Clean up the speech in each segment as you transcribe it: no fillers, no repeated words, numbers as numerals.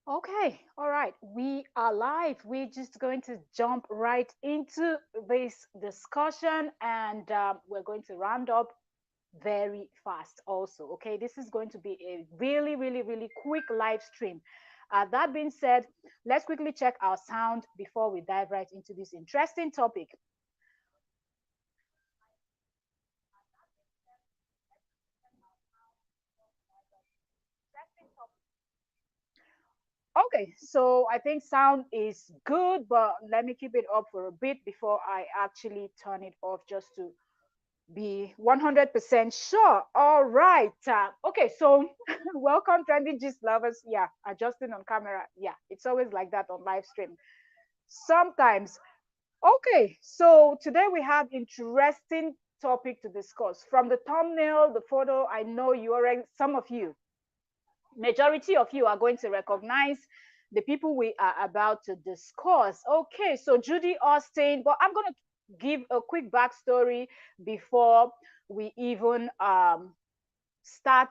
Okay, all right, we are live. We're just going to jump right into this discussion and we're going to round up very fast also. Okay, this is going to be a really, really, really quick live stream. That being said, let's quickly check our sound before we dive right into this interesting topic. Okay, so I think sound is good, but let me keep it up for a bit before I actually turn it off just to be 100% sure. All right. Okay, so welcome, Trendy Gist lovers. Yeah, adjusting on camera. Yeah, it's always like that on live stream. Sometimes. Okay, so today we have interesting topic to discuss. From the thumbnail, the photo, I know you already, some of you, majority of you are going to recognize the people we are about to discuss. Okay, so Judy Austin, but I'm going to give a quick backstory before we even start,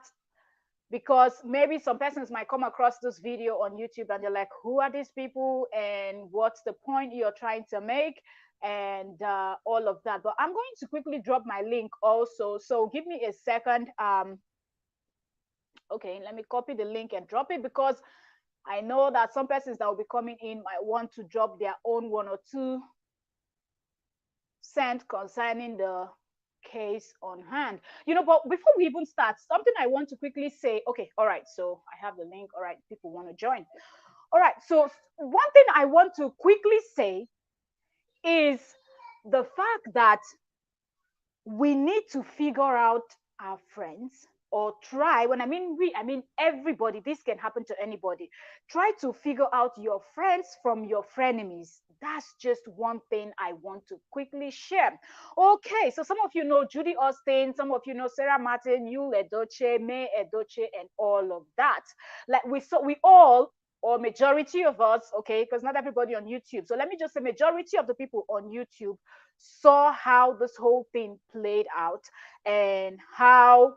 because maybe some persons might come across this video on YouTube and they're like, who are these people and what's the point you're trying to make, and all of that. But I'm going to quickly drop my link also, so give me a second. Okay, let me copy the link and drop it, because I know that some persons that will be coming in might want to drop their own 1 or 2 cents concerning the case on hand. But before we even start, something I want to quickly say. Okay, all right, so I have the link. All right, people want to join. All right, so one thing I want to quickly say is the fact that we need to figure out our friends, or try, when I mean we, I mean everybody. This can happen to anybody. Try to figure out your friends from your frenemies. That's just one thing I want to quickly share. Okay, so some of you know Judy Austin, some of you know Sarah Martin, Yul Edochie, May Edochie, and all of that. Like we all, or majority of us, okay, because not everybody on YouTube. So let me just say majority of the people on YouTube saw how this whole thing played out, and how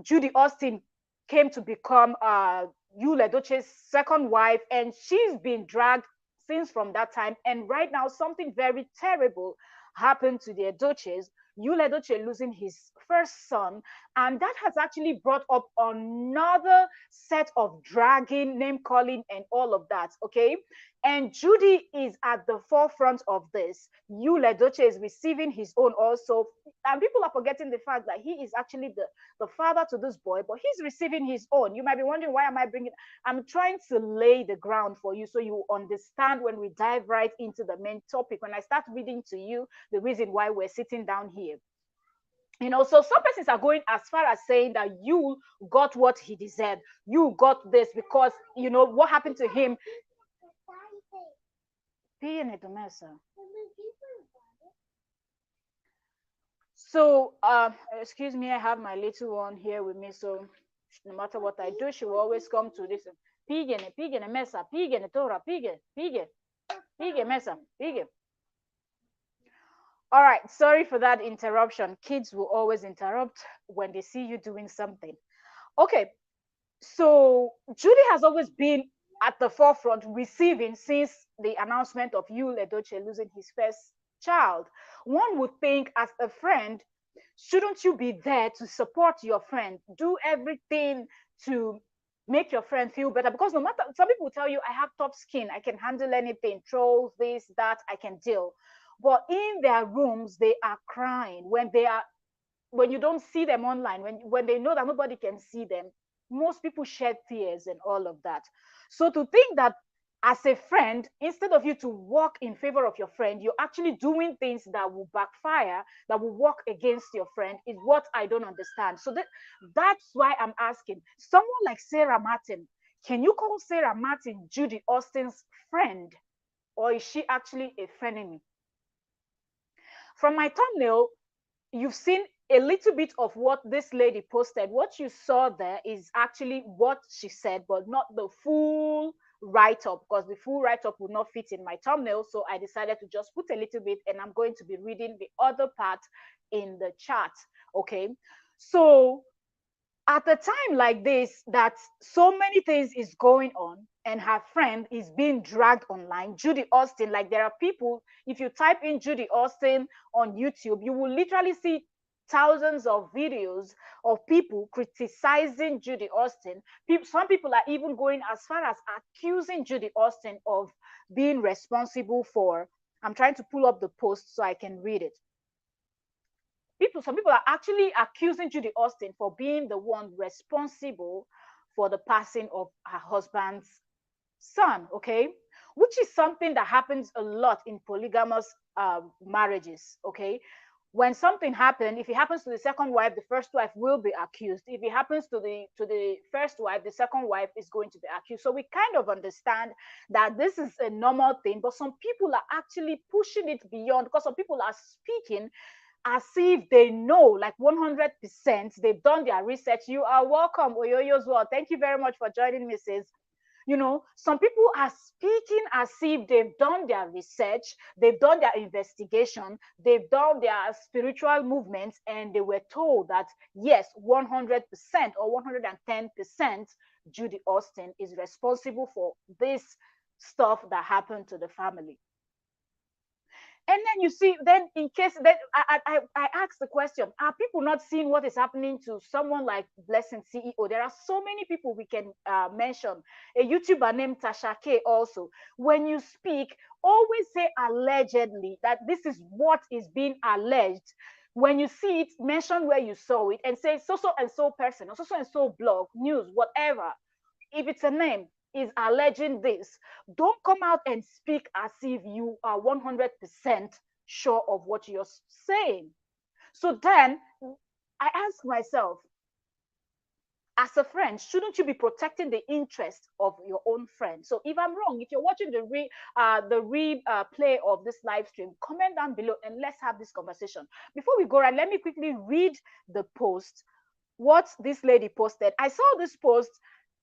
Judy Austin came to become Yul Edochie's second wife, and she's been dragged since from that time. And right now, something very terrible happened to the Edochies. Yul Edochie losing his first son, and that has actually brought up another set of dragging, name calling, and all of that. Okay, and Judy is at the forefront of this. Yul Edochie is receiving his own also, and people are forgetting the fact that he is actually the father to this boy, but he's receiving his own. You might be wondering, why am I bringing? I'm trying to lay the ground for you so you understand when we dive right into the main topic. When I start reading to you the reason why we're sitting down here. So some persons are going as far as saying that you got what he deserved. You got this because what happened to him. So, excuse me, I have my little one here with me. So, no matter what I do, she will always come to this. Pigene, mesa, pigene, tora, pige, mesa, pige. All right, sorry for that interruption. Kids will always interrupt when they see you doing something. Okay, so Judy has always been at the forefront, receiving since the announcement of Yul Edochie losing his first child. One would think, as a friend, shouldn't you be there to support your friend? Do everything to make your friend feel better, because no matter, some people will tell you, I have tough skin, I can handle anything, trolls, this, that, I can deal. But in their rooms, they are crying when you don't see them online, when they know that nobody can see them. Most people shed tears and all of that. So to think that as a friend, instead of you to work in favor of your friend, you're actually doing things that will backfire, that will work against your friend, is what I don't understand. So that's why I'm asking someone like Sarah Martin, can you call Sarah Martin Judy Austin's friend, or is she actually a frenemy? From my thumbnail, you've seen a little bit of what this lady posted. What you saw there is actually what she said, but not the full write-up, because the full write-up would not fit in my thumbnail. So I decided to just put a little bit, and I'm going to be reading the other part in the chat. Okay, so at a time like this, that so many things is going on and her friend is being dragged online, Judy Austin, like there are people, if you type in Judy Austin on YouTube, you will literally see thousands of videos of people criticizing Judy Austin. Some people are even going as far as accusing Judy Austin of being responsible for, I'm trying to pull up the post so I can read it. Some people are actually accusing Judy Austin for being the one responsible for the passing of her husband's son, okay? Which is something that happens a lot in polygamous marriages, okay? When something happens, if it happens to the second wife, the first wife will be accused. If it happens to the first wife, the second wife is going to be accused. So we kind of understand that this is a normal thing, but some people are actually pushing it beyond, because some people are speaking as if they know, like 100%, they've done their research. You are welcome, Oyoyo as well. Thank you very much for joining me, sis. You know, some people are speaking as if they've done their research, they've done their investigation, they've done their spiritual movements, and they were told that, yes, 100% or 110%, Judy Austin is responsible for this stuff that happened to the family. And then you see, then in case that I ask the question, are people not seeing what is happening to someone like Blessing CEO? There are so many people we can mention. A YouTuber named Tasha K also. When you speak, always say allegedly, that this is what is being alleged. When you see it, mention where you saw it and say so and so person or so and so blog, news, whatever. If it's a name, is alleging this, don't come out and speak as if you are 100% sure of what you're saying. So then I ask myself, as a friend, shouldn't you be protecting the interest of your own friend? So if I'm wrong, if you're watching the replay of this live stream, comment down below and let's have this conversation. Before we go right, let me quickly read the post, what this lady posted. I saw this post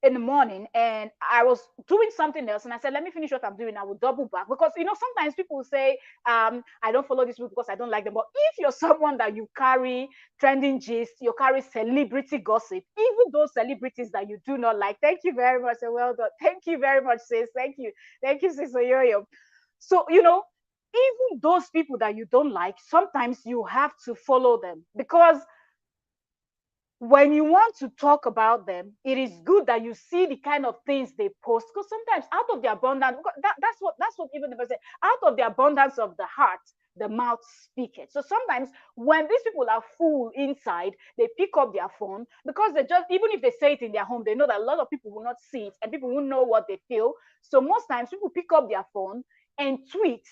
in the morning and I was doing something else and I said, let me finish what I'm doing. I will double back, because sometimes people say I don't follow this because I don't like them. But if you're someone that you carry trending gist, you carry celebrity gossip, even those celebrities that you do not like, thank you very much and well done. Thank you very much, sis. Thank you, sis Oyoyo. So even those people that you don't like, sometimes you have to follow them, because when you want to talk about them, it is good that you see the kind of things they post, because sometimes out of the abundance, that's what even the person say, out of the abundance of the heart, the mouth speaketh. So sometimes when these people are full inside, they pick up their phone, because they just, even if they say it in their home, they know that a lot of people will not see it and people won't know what they feel. So most times people pick up their phone and tweet,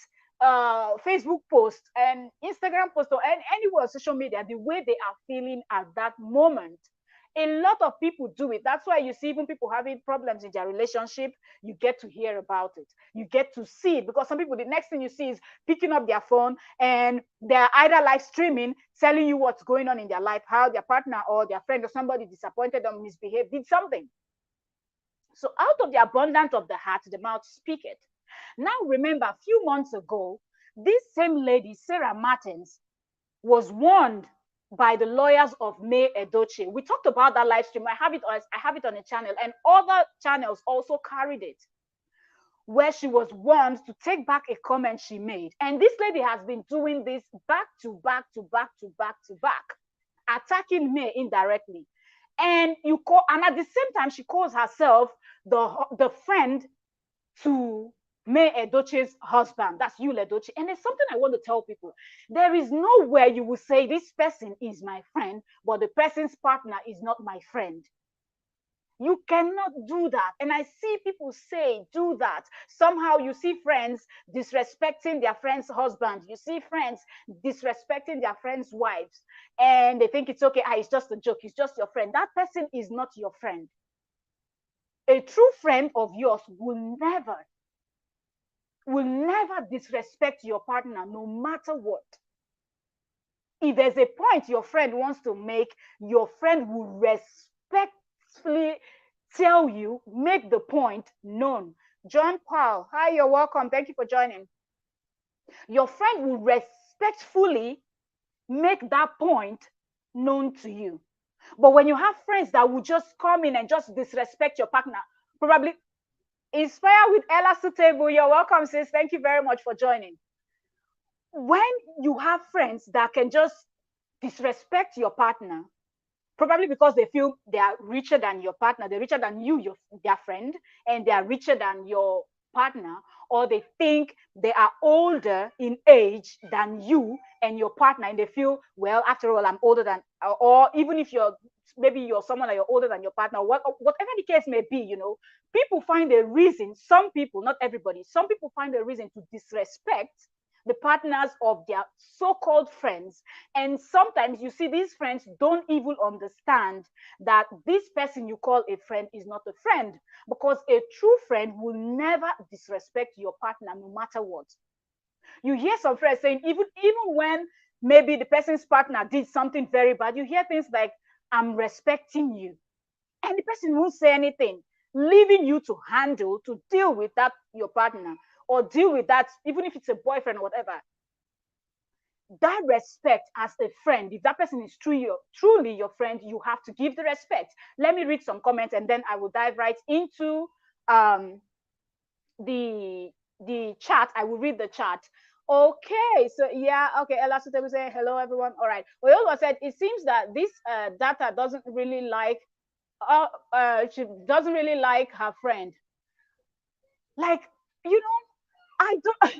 Facebook post and Instagram post, or anywhere on social media, the way they are feeling at that moment. A lot of people do it. That's why you see even people having problems in their relationship, you get to hear about it. You get to see it, because some people, the next thing you see is picking up their phone and they're either live streaming, telling you what's going on in their life, how their partner or their friend or somebody disappointed them, misbehaved, did something. So out of the abundance of the heart, the mouth speaketh. Now, remember, a few months ago, this same lady, Sarah Martins, was warned by the lawyers of May Edochie. We talked about that live stream. I have it on a channel, and other channels also carried it, where she was warned to take back a comment she made. And this lady has been doing this back to back to back to back to back, attacking May indirectly. And at the same time, she calls herself the friend to May Edochie's husband. That's Yul Edochie. And there's something I want to tell people. There is nowhere you will say this person is my friend, but the person's partner is not my friend. You cannot do that. And I see people say, do that. Somehow you see friends disrespecting their friends' husbands. You see friends disrespecting their friends' wives. And they think it's okay. It's just a joke. It's just your friend. That person is not your friend. A true friend of yours will never disrespect your partner, no matter what. If there's a point your friend wants to make, your friend will respectfully tell you, make the point known. John Paul, hi, you're welcome. Thank you for joining. Your friend will respectfully make that point known to you. But when you have friends that will just come in and just disrespect your partner, probably Inspire with Ella Sutable, you're welcome, sis. Thank you very much for joining. When you have friends that can just disrespect your partner, probably because they feel they are richer than your partner, they're richer than you, their friend, and they are richer than your partner, or they think they are older in age than you and your partner, and they feel, well, after all, I'm older than, or even if maybe you're someone that you're older than your partner, whatever the case may be, people find a reason. Some people, not everybody, some people find a reason to disrespect the partners of their so-called friends. And sometimes you see these friends don't even understand that this person you call a friend is not a friend, because a true friend will never disrespect your partner no matter what. You hear some friends saying, even when maybe the person's partner did something very bad, you hear things like, I'm respecting you. And the person won't say anything, leaving you to deal with that, your partner, or deal with that, even if it's a boyfriend or whatever. That respect as a friend, if that person is truly your friend, you have to give the respect. Let me read some comments and then I will dive right into the chat. I will read the chat. Okay, so yeah, okay. Ella Sutable saying hello everyone. All right. Oyolwa said it seems that this data doesn't really like she doesn't really like her friend. Like, I don't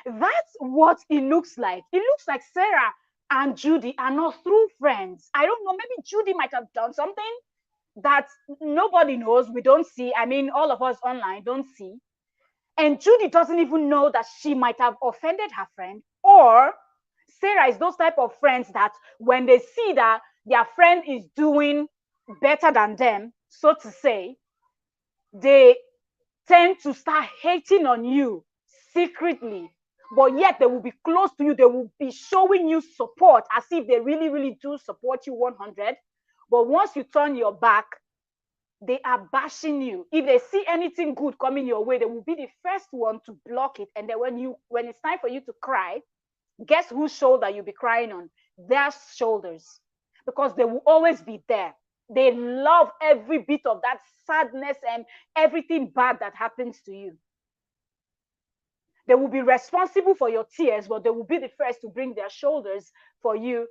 that's what it looks like. It looks like Sarah and Judy are not true friends. I don't know, maybe Judy might have done something that nobody knows, we don't see. I mean, all of us online don't see. And Judy doesn't even know that she might have offended her friend. Or Sarah is those type of friends that when they see that their friend is doing better than them, so to say, they tend to start hating on you secretly. But yet they will be close to you. They will be showing you support as if they really, really do support you 100. But once you turn your back, they are bashing you. If they see anything good coming your way, they will be the first one to block it. And then when it's time for you to cry, guess whose shoulder you'll be crying on? Their shoulders. Because they will always be there. They love every bit of that sadness and everything bad that happens to you. They will be responsible for your tears, but they will be the first to bring their shoulders for you.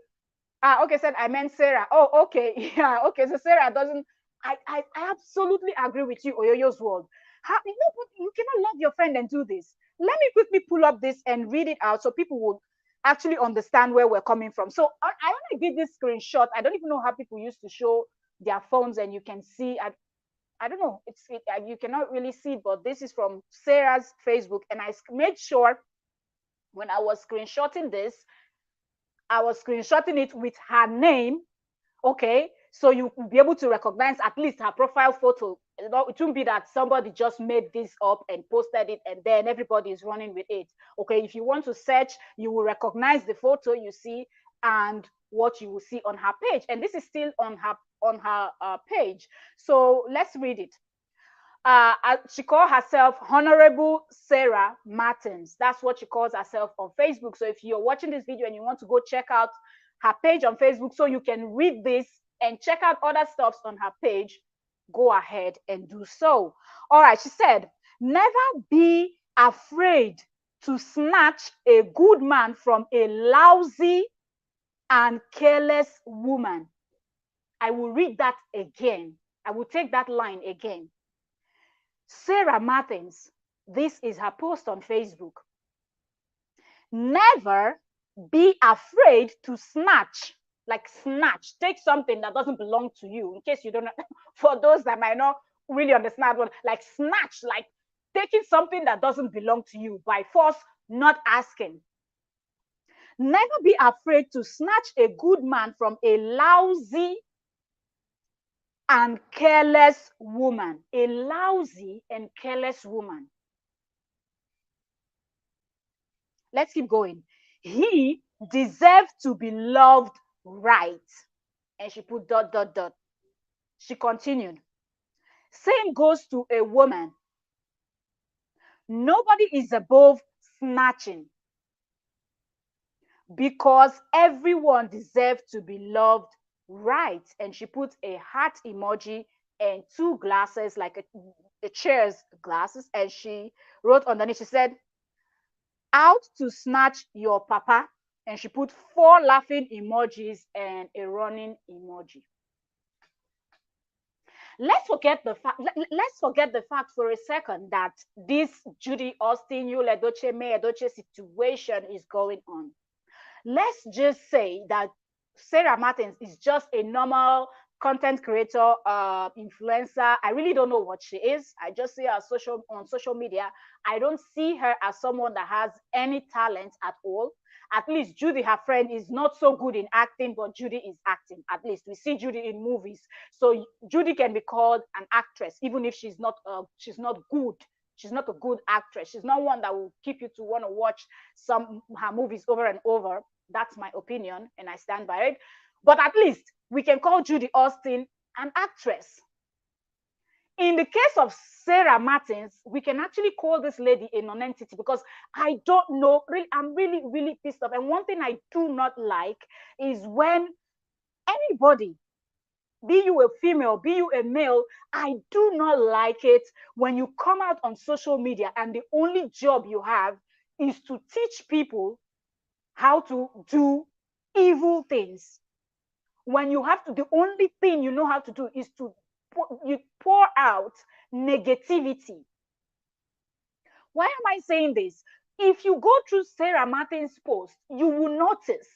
Okay, said I meant Sarah. Oh, okay. Yeah, okay. So Sarah doesn't. I absolutely agree with you, Oyoyo's world. You cannot love your friend and do this. Let me quickly pull up this and read it out so people will actually understand where we're coming from. So I want to give this screenshot. I don't even know how people used to show their phones and you can see. I don't know. You cannot really see it, but this is from Sarah's Facebook, and I made sure when I was screenshotting this, I was screenshotting it with her name. Okay, so you will be able to recognize at least her profile photo. It won't be that somebody just made this up and posted it and then everybody is running with it. Okay, if you want to search, you will recognize the photo you see and what you will see on her page. And this is still on her page. So let's read it. She calls herself Honorable Sarah Martins. That's what she calls herself on Facebook. So if you're watching this video and you want to go check out her page on Facebook so you can read this and check out other stuffs on her page, go ahead and do so. All right, she said, never be afraid to snatch a good man from a lousy and careless woman. I will read that again. I will take that line again. Sarah Martins, this is her post on Facebook. Never be afraid to snatch, like snatch, take something that doesn't belong to you. In case you don't know, for those that might not really understand what, like snatch, like taking something that doesn't belong to you by force, not asking. Never be afraid to snatch a good man from a lousy and careless woman. A lousy and careless woman. Let's keep going. He deserved to be loved right. And she put ... She continued. Same goes to a woman. Nobody is above snatching because everyone deserves to be loved Right. And she put a heart emoji and two glasses, like a chair's glasses. And she wrote underneath, she said, out to snatch your papa. And she put four laughing emojis and a running emoji. Let's forget the fact for a second that this Judy Austin, Yul Edochie, May Edochie situation is going on. Let's just say that Sarah Martins is just a normal content creator, influencer. I really don't know what she is. I just see her on social media. I don't see her as someone that has any talent at all. At least Judy, her friend, is not so good in acting, but Judy is acting. At least we see Judy in movies, so Judy can be called an actress, even if she's not good. She's not a good actress. She's not one that will keep you to want to watch some her movies over and over. That's my opinion, and I stand by it. But at least we can call Judy Austin an actress. In the case of Sarah Martins, we can actually call this lady a non-entity, because I don't know. Really, I'm really, really pissed off. And one thing I do not like is when anybody, be you a female, be you a male, I do not like it when you come out on social media and the only job you have is to teach people how to do evil things. When you have to, the only thing you know how to do is to pour out negativity. Why am I saying this? If you go through Sarah Martin's post, you will notice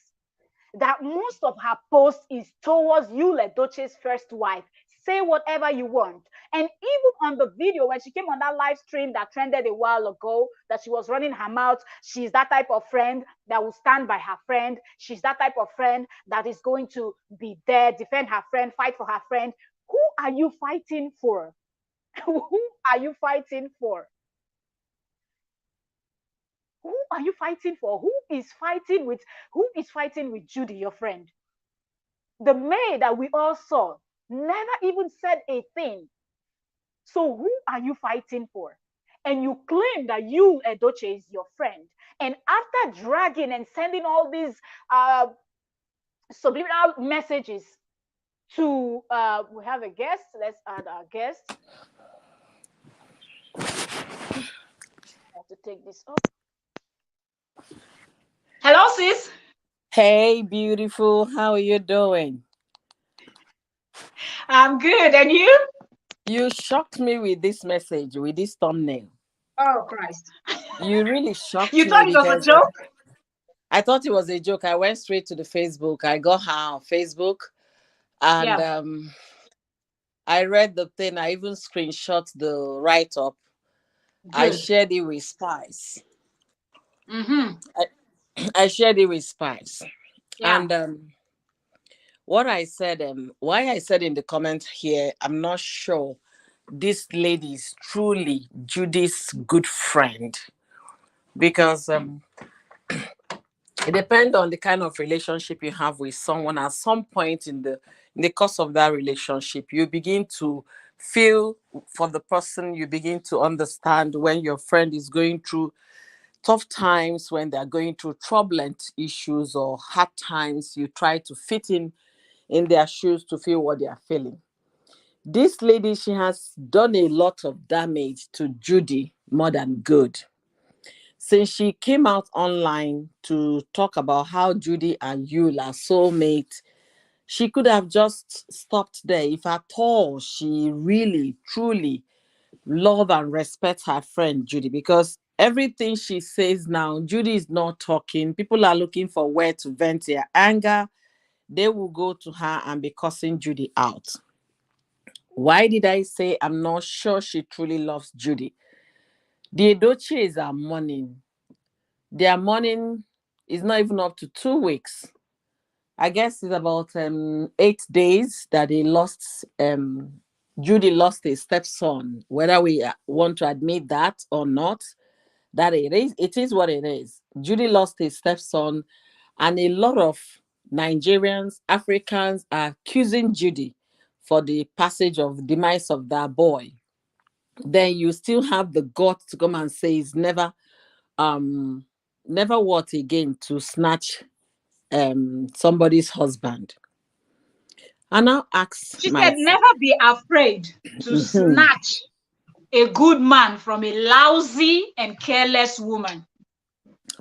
that most of her post is towards Yul Edochie's first wife. Say whatever you want. And even on the video, when she came on that live stream that trended a while ago, that she was running her mouth, she's that type of friend that will stand by her friend. She's that type of friend that is going to be there, defend her friend, fight for her friend. Who are you fighting for? Who are you fighting for? Who are you fighting for? Who is fighting with Judy, your friend? The maid that we all saw never even said a thing. So who are you fighting for? And you claim that Yul Edochie is your friend. And after dragging and sending all these subliminal messages to, we have a guest. Let's add our guest. I have to take this off. Hello, sis. Hey, beautiful. How are you doing? I'm good. And you? You shocked me with this message, with this thumbnail. Oh, Christ. You really shocked You me thought it was a because joke? I thought it was a joke. I went straight to the Facebook. I got her on Facebook and Yeah. I read the thing. I even screenshot the write up. I Good. shared it with Spice. Mm-hmm. I, I shared it with Spice. Yeah. And what I said, why I said in the comment here, I'm not sure this lady is truly Judy's good friend because it depends on the kind of relationship you have with someone. At some point in the course of that relationship, you begin to feel for the person. You begin to understand when your friend is going through tough times, when they're going through turbulent issues or hard times. You try to fit in their shoes to feel what they are feeling. This lady, she has done a lot of damage to Judy more than good. Since she came out online to talk about how Judy and Yul are soulmates, she could have just stopped there if at all she really, truly love and respect her friend Judy. Because everything she says now, Judy is not talking. People are looking for where to vent their anger. They will go to her and be cussing Judy out. Why did I say I'm not sure she truly loves Judy? The Edochies are mourning. Their mourning is not even up to 2 weeks. I guess it's about 8 days that they lost. Judy lost a stepson. Whether we want to admit that or not, that it is what it is. Judy lost a stepson, and a lot of Nigerians, Africans are accusing Judy for the passage of demise of that boy. Then you still have the guts to come and say it's um never what again to snatch somebody's husband. I now ask She said, myself, never be afraid to mhm, snatch a good man from a lousy and careless woman.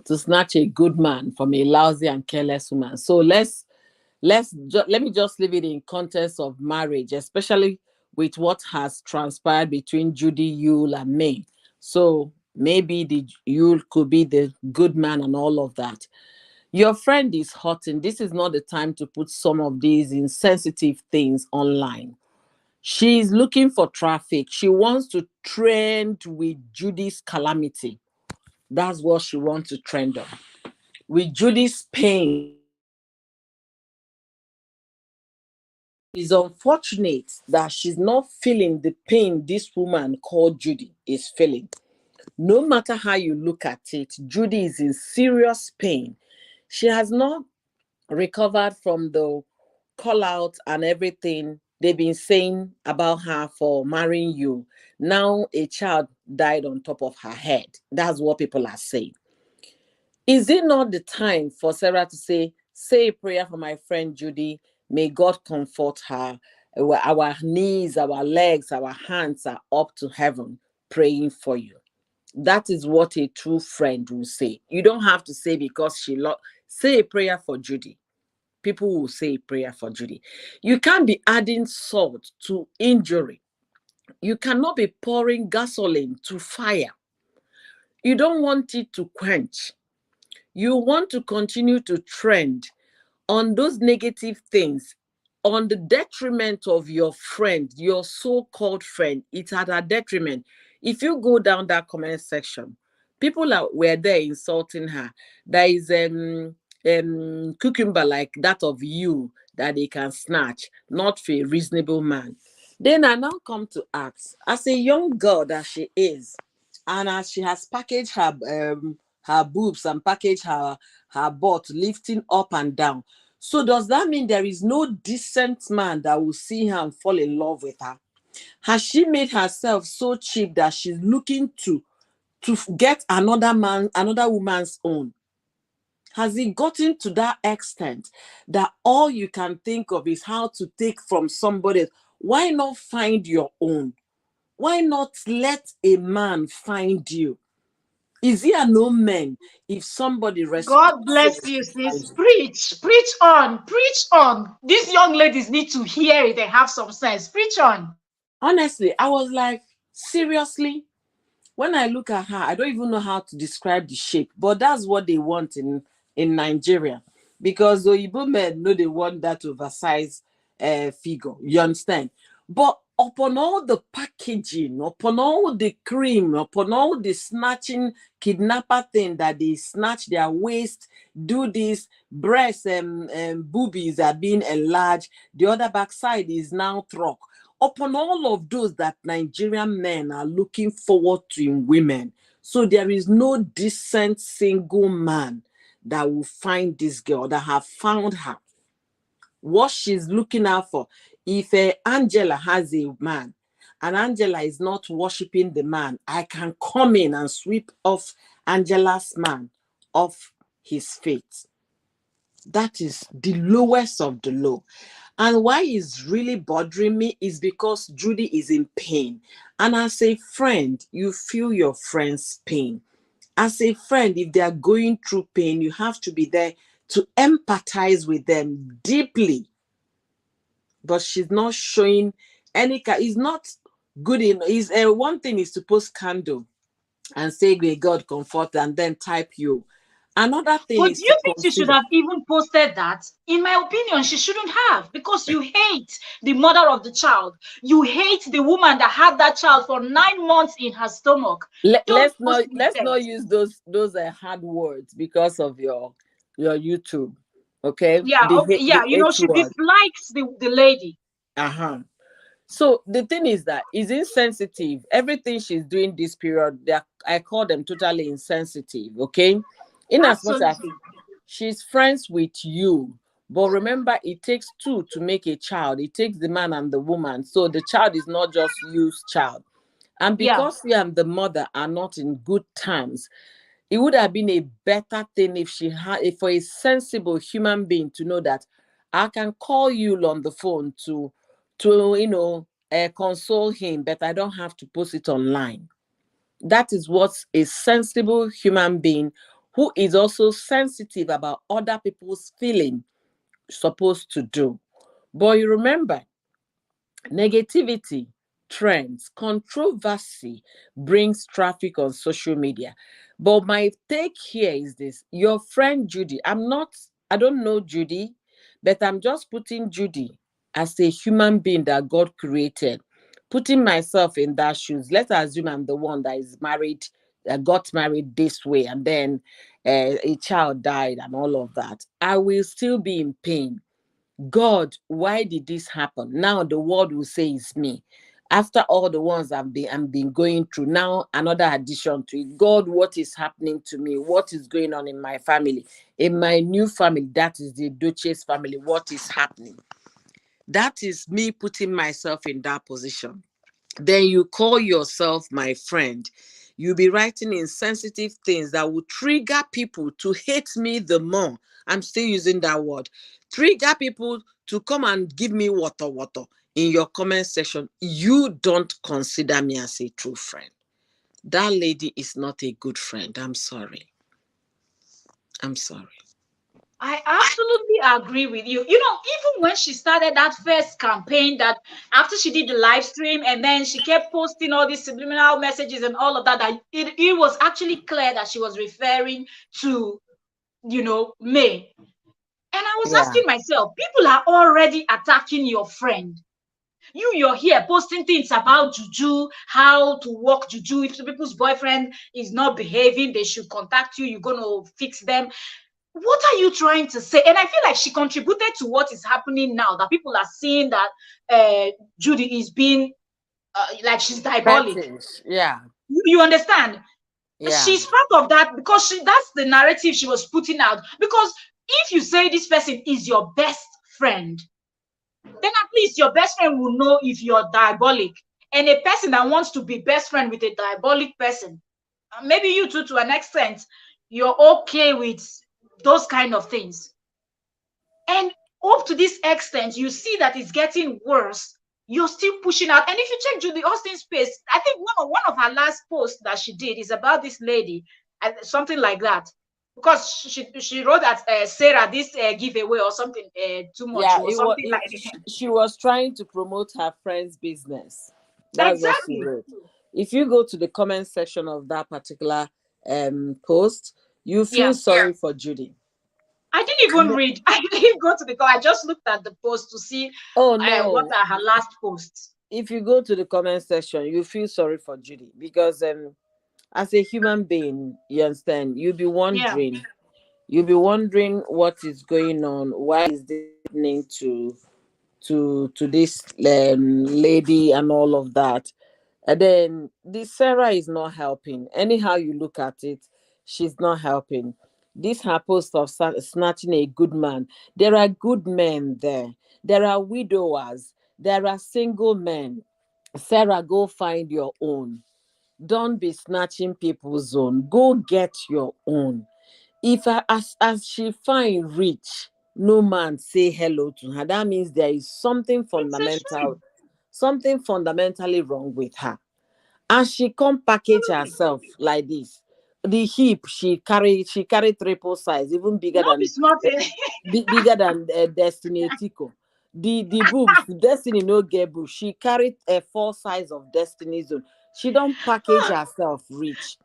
to snatch a good man from a lousy and careless woman. So let me just leave it in context of marriage, especially with what has transpired between Judy, Yule, and me. So maybe the Yule could be the good man and all of that. Your friend is hurting. This is not the time to put some of these insensitive things online. She's looking for traffic. She wants to trend with Judy's calamity. That's what she wants to trend on. With Judy's pain. It's unfortunate that she's not feeling the pain this woman called Judy is feeling. No matter how you look at it, Judy is in serious pain. She has not recovered from the call out and everything they've been saying about her for marrying you. Now a child died on top of her head. That's what people are saying. Is it not the time for Sarah to say a prayer for my friend Judy? May God comfort her. Our knees, our legs, our hands are up to heaven praying for you. That is what a true friend will say. You don't have to say because say a prayer for Judy. People will say a prayer for Judy. You can't be adding salt to injury. You cannot be pouring gasoline to fire. You don't want it to quench. You want to continue to trend on those negative things, on the detriment of your friend, your so-called friend. It's at a detriment. If you go down that comment section, were there insulting her. There is cucumber like that of you that they can snatch, not for a reasonable man. Then I now come to ask, as a young girl that she is, and as she has packaged her boobs and packaged her butt, lifting up and down. So does that mean there is no decent man that will see her and fall in love with her? Has she made herself so cheap that she's looking to get another woman's own? Has it gotten to that extent that all you can think of is how to take from somebody else? Why not find your own? Why not let a man find you? Is there no men if somebody God responsible bless you, sis. finds you? Preach, preach on, preach on. These young ladies need to hear it and have some sense. Preach on. Honestly, I was like, seriously? When I look at her, I don't even know how to describe the shape, but that's what they want in Nigeria, because the Igbo men know they want that oversized figure. You understand? But upon all the packaging, upon all the cream, upon all the snatching kidnapper thing that they snatch their waist, do this breasts and boobies are being enlarged. The other backside is now truck upon all of those that Nigerian men are looking forward to in women. So there is no decent single man that will find this girl, that have found her. What she's looking out for. If Angela has a man and Angela is not worshiping the man, I can come in and sweep off Angela's man off his feet. That is the lowest of the low. And why it's really bothering me is because Judy is in pain. And as a friend, you feel your friend's pain. As a friend, if they are going through pain, you have to be there to empathize with them deeply. But she's not showing any kind. It's not good in. Is one thing is to post candle and say, "May God comfort," and then type you. Another thing But do is to you think she should consider. have even posted that? In my opinion, she shouldn't have, because you hate the mother of the child. You hate the woman that had that child for 9 months in her stomach. Don't post Let's it. not use those hard words because of your YouTube. Okay, Yeah, okay, yeah, the H she word. dislikes the lady. Uh-huh. So the thing is that is insensitive. Everything she's doing this period, I call them totally insensitive. Okay, in as much as Absolutely. she's friends with you, but remember, it takes two to make a child. It takes the man and the woman. So the child is not just you's child. And Yeah. because you and the mother are not in good terms, it would have been a better thing if she had, if for a sensible human being to know that I can call you on the phone to console him, but I don't have to post it online. That is what a sensible human being who is also sensitive about other people's feeling supposed to do. But you remember, negativity, trends, controversy brings traffic on social media. But my take here is this: your friend Judy, I don't know Judy, but I'm just putting Judy as a human being that God created, putting myself in that shoes. Let's assume I'm the one that is married, got married this way, and then a child died and all of that. I will still be in pain. God, why did this happen? Now the world will say it's me. After all the ones I've been going through, now another addition to it. God, what is happening to me? What is going on in my family? In my new family, that is the Duchess family. What is happening? That is me putting myself in that position. Then you call yourself my friend. You'll be writing insensitive things that will trigger people to hate me the more. I'm still using that word. Trigger people to come and give me water in your comment section. You don't consider me as a true friend. That lady is not a good friend. I'm sorry. I'm sorry. I absolutely agree with you. Even when she started that first campaign, that after she did the live stream and then she kept posting all these subliminal messages and all of that, that it was actually clear that she was referring to, May. And I was Yeah. asking myself, people are already attacking your friend. You're here posting things about juju, how to work juju. If the people's boyfriend is not behaving, they should contact you. You're gonna fix them. What are you trying to say? And I feel like she contributed to what is happening now, that people are seeing that Judy is being like she's diabolic. Fetish. Yeah. You understand? Yeah. She's part of that because that's the narrative she was putting out. Because if you say this person is your best friend, then at least your best friend will know if you're diabolic. And a person that wants to be best friend with a diabolic person, maybe you too, to an extent, you're okay with those kind of things. And up to this extent, you see that it's getting worse. You're still pushing out. And if you check Judy Austin's page, I think one of her last posts that she did is about this lady, something like that. Because she wrote that Sarah, this giveaway or something too much Yeah, or something like she was trying to promote her friend's business. That's what she exactly. wrote. If you go to the comment section of that particular post, you feel Yeah. sorry for Judy. I didn't even read. I didn't go to the I just looked at the post to see Oh what no. are her last posts. If you go to the comment section, you feel sorry for Judy because as a human being, you understand, Yeah. you'll be wondering what is going on, why is this happening to this lady and all of that. And then this Sarah is not helping. Anyhow you look at it, she's not helping. This her post of snatching a good man. There are good men there. There are widowers. There are single men. Sarah, go find your own. Don't be snatching people's own. Go get your own. If as she find rich, no man say hello to her, that means there is It's a shame. something fundamentally wrong with her. As she come package Absolutely. herself like this, the hip she carry triple size, even bigger Not be than smart. bigger than Destiny Etiko. The boobs, Destiny no get boobs. She carried a four size of Destiny's own. She don't package herself rich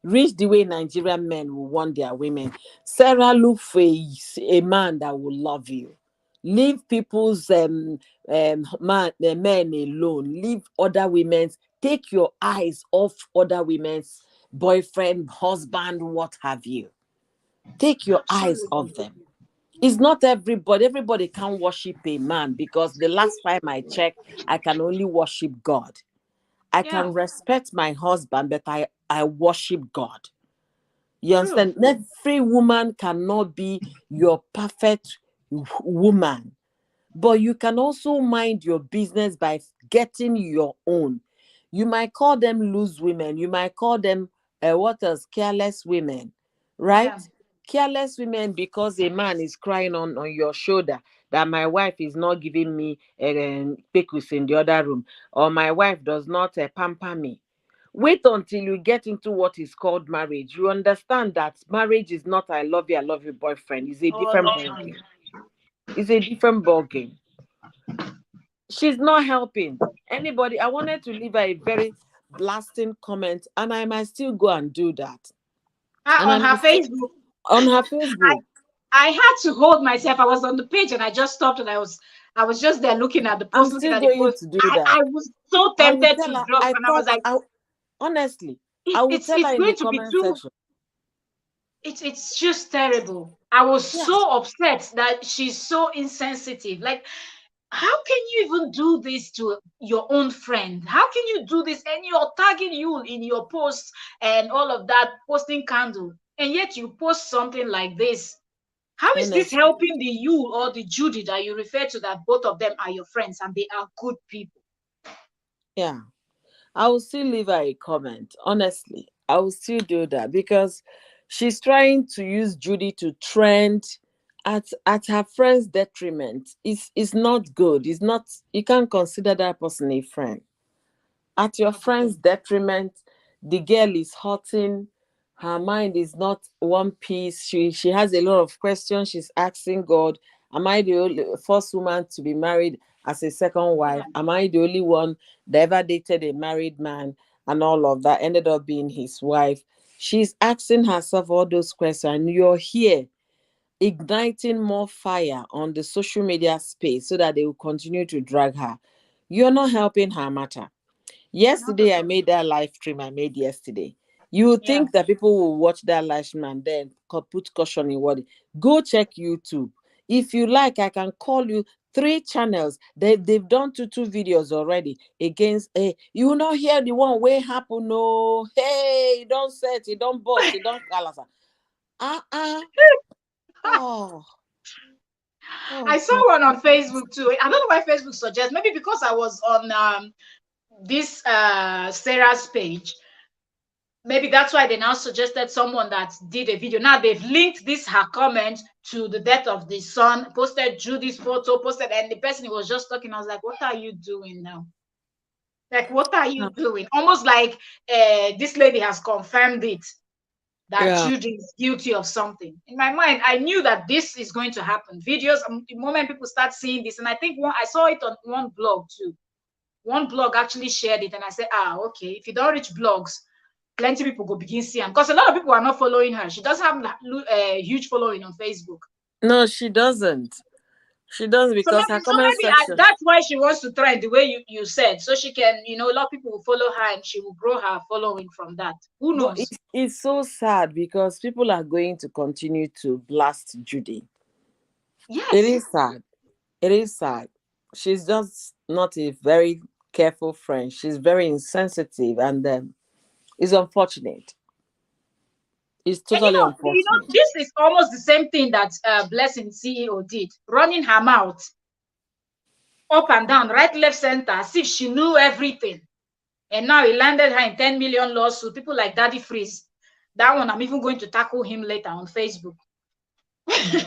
the way Nigerian men will want their women. Sarah, look for a man that will love you. Leave people's men alone. Leave other women's. Take your eyes off other women's boyfriend, husband, what have you. Take your eyes off Absolutely. them. It's not everybody. Everybody can worship a man because the last time I checked, I can only worship God. I Yeah. can respect my husband, but I worship God. You True. understand? Every woman cannot be your perfect woman, but you can also mind your business by getting your own. You might call them loose women. You might call them what else? Careless women, right? Yeah. Careless women because a man is crying on your shoulder. that my wife is not giving me pekus in the other room, or my wife does not pamper me. Wait until you get into what is called marriage. You understand that marriage is not I love you, boyfriend. It's a All different the ball time. game. It's a different ball game. She's not helping anybody. I wanted to leave her a very blasting comment, and I might still go and do that. And I On her might still Facebook, on her I Facebook. I had to hold myself. I was on the page and I just stopped and I was just there looking at the I'm post, looking still at the going post. to do I that. was so I will tempted tell to her. drop I and I was thought like, honestly, I will tell it's her in the going to be comment too. section. It's just terrible. I was Yeah, so upset that she's so insensitive. Like, how can you even do this to your own friend? How can you do this and you're tagging you in your posts and all of that, posting candle, and yet you post something like this? How is this honestly. helping the you or the Judy that you refer to, that both of them are your friends and they are good people? Yeah. I will still leave her a comment. Honestly, I will still do that because she's trying to use Judy to trend at her friend's detriment. It's not good. It's not. You can't consider that person a friend at your Not at all. friend's detriment. The girl is hurting. Her mind is not one piece. She has a lot of questions. She's asking God, am I the only first woman to be married as a second Yeah. wife? Am I the only one that ever dated a married man? And all of that ended up being his wife. She's asking herself all those questions, and you're here igniting more fire on the social media space so that they will continue to drag her. You're not helping her matter. Not at Yesterday, I all. made that live stream I made yesterday. You would Yeah. think that people will watch that live stream and then put caution in what. Go check YouTube. If you like, I can call you 3 channels. They've done two videos already against you will not hear the one way happen. No, hey, you don't set, you don't bust, you don't calasa. Uh-uh. Oh, oh I saw Jesus. one on Facebook too. I don't know why Facebook suggests. Maybe because I was on this Sarah's page. Maybe that's why they now suggested someone that did a video. Now they've linked this her comment to the death of the son, posted Judy's photo, posted, and the person who was just talking. I was like, what are you doing now? Like, what are you doing? Almost like this lady has confirmed it, that Yeah. Judy is guilty of something. In my mind, I knew that this is going to happen. Videos, the moment people start seeing this, and I think I saw it on one blog too. One blog actually shared it, and I said, okay, if you don't reach blogs, plenty people go begin see, because a lot of people are not following her. She doesn't have a huge following on Facebook. No, she doesn't. She doesn't So because her maybe, comment section. that's why she wants to trend the way you said, so she can, a lot of people will follow her and she will grow her following from that. Who But knows? it's so sad because people are going to continue to blast Judy. It Yes. is sad. It is sad. She's just not a very careful friend. She's very insensitive, and it's unfortunate. It's And totally unfortunate. this is almost the same thing that Blessing CEO did, running her mouth up and down, right, left, center, as if she knew everything. And now he landed her in 10 million lawsuit. People like Daddy Freeze. That one, I'm even going to tackle him later on Facebook.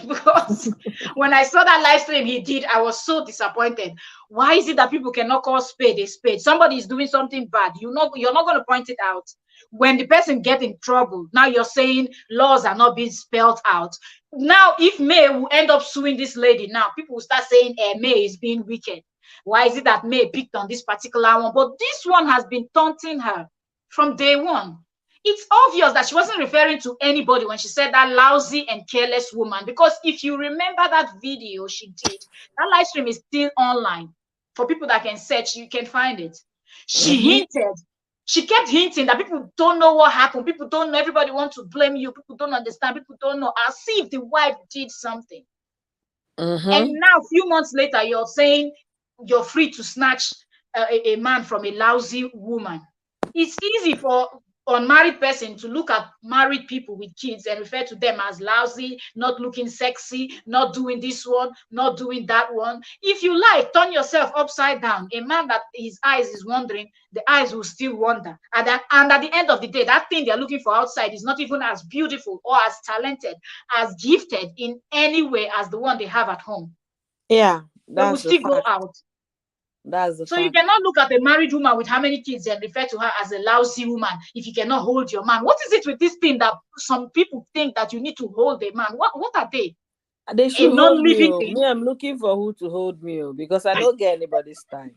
Because when I saw that live stream he did, I was so disappointed. Why is it that people cannot call spade a spade? Somebody is doing something bad. You're not going to point it out. When the person get in trouble, now you're saying laws are not being spelled out. Now, if May will end up suing this lady, now people will start saying May is being wicked. Why is it that May picked on this particular one? But this one has been taunting her from day one. It's obvious that she wasn't referring to anybody when she said that lousy and careless woman. Because if you remember that video she did, that live stream is still online. For people that can search, you can find it. She Mm-hmm. hinted, she kept hinting that people don't know what happened. People don't know. Everybody wants to blame you. People don't understand. People don't know. As if the wife did something. And Mm-hmm. now, a few months later, you're saying you're free to snatch a man from a lousy woman. It's easy for unmarried person to look at married people with kids and refer to them as lousy, not looking sexy, not doing this one, not doing that one. If you like, turn yourself upside down. A man that his eyes is wandering, the eyes will still wander. And at the end of the day, that thing they're looking for outside is not even as beautiful or as talented, as gifted in any way as the one they have at home. Yeah, They will that's the still go fact. out. That's the So you fact. cannot look at a married woman with how many kids and refer to her as a lousy woman if you cannot hold your man. What is it with this thing that some people think that you need to hold a man? What are they? They A should hold me. non-living Oh. thing? Me, I'm looking for who to hold me, oh, because I don't get anybody's time.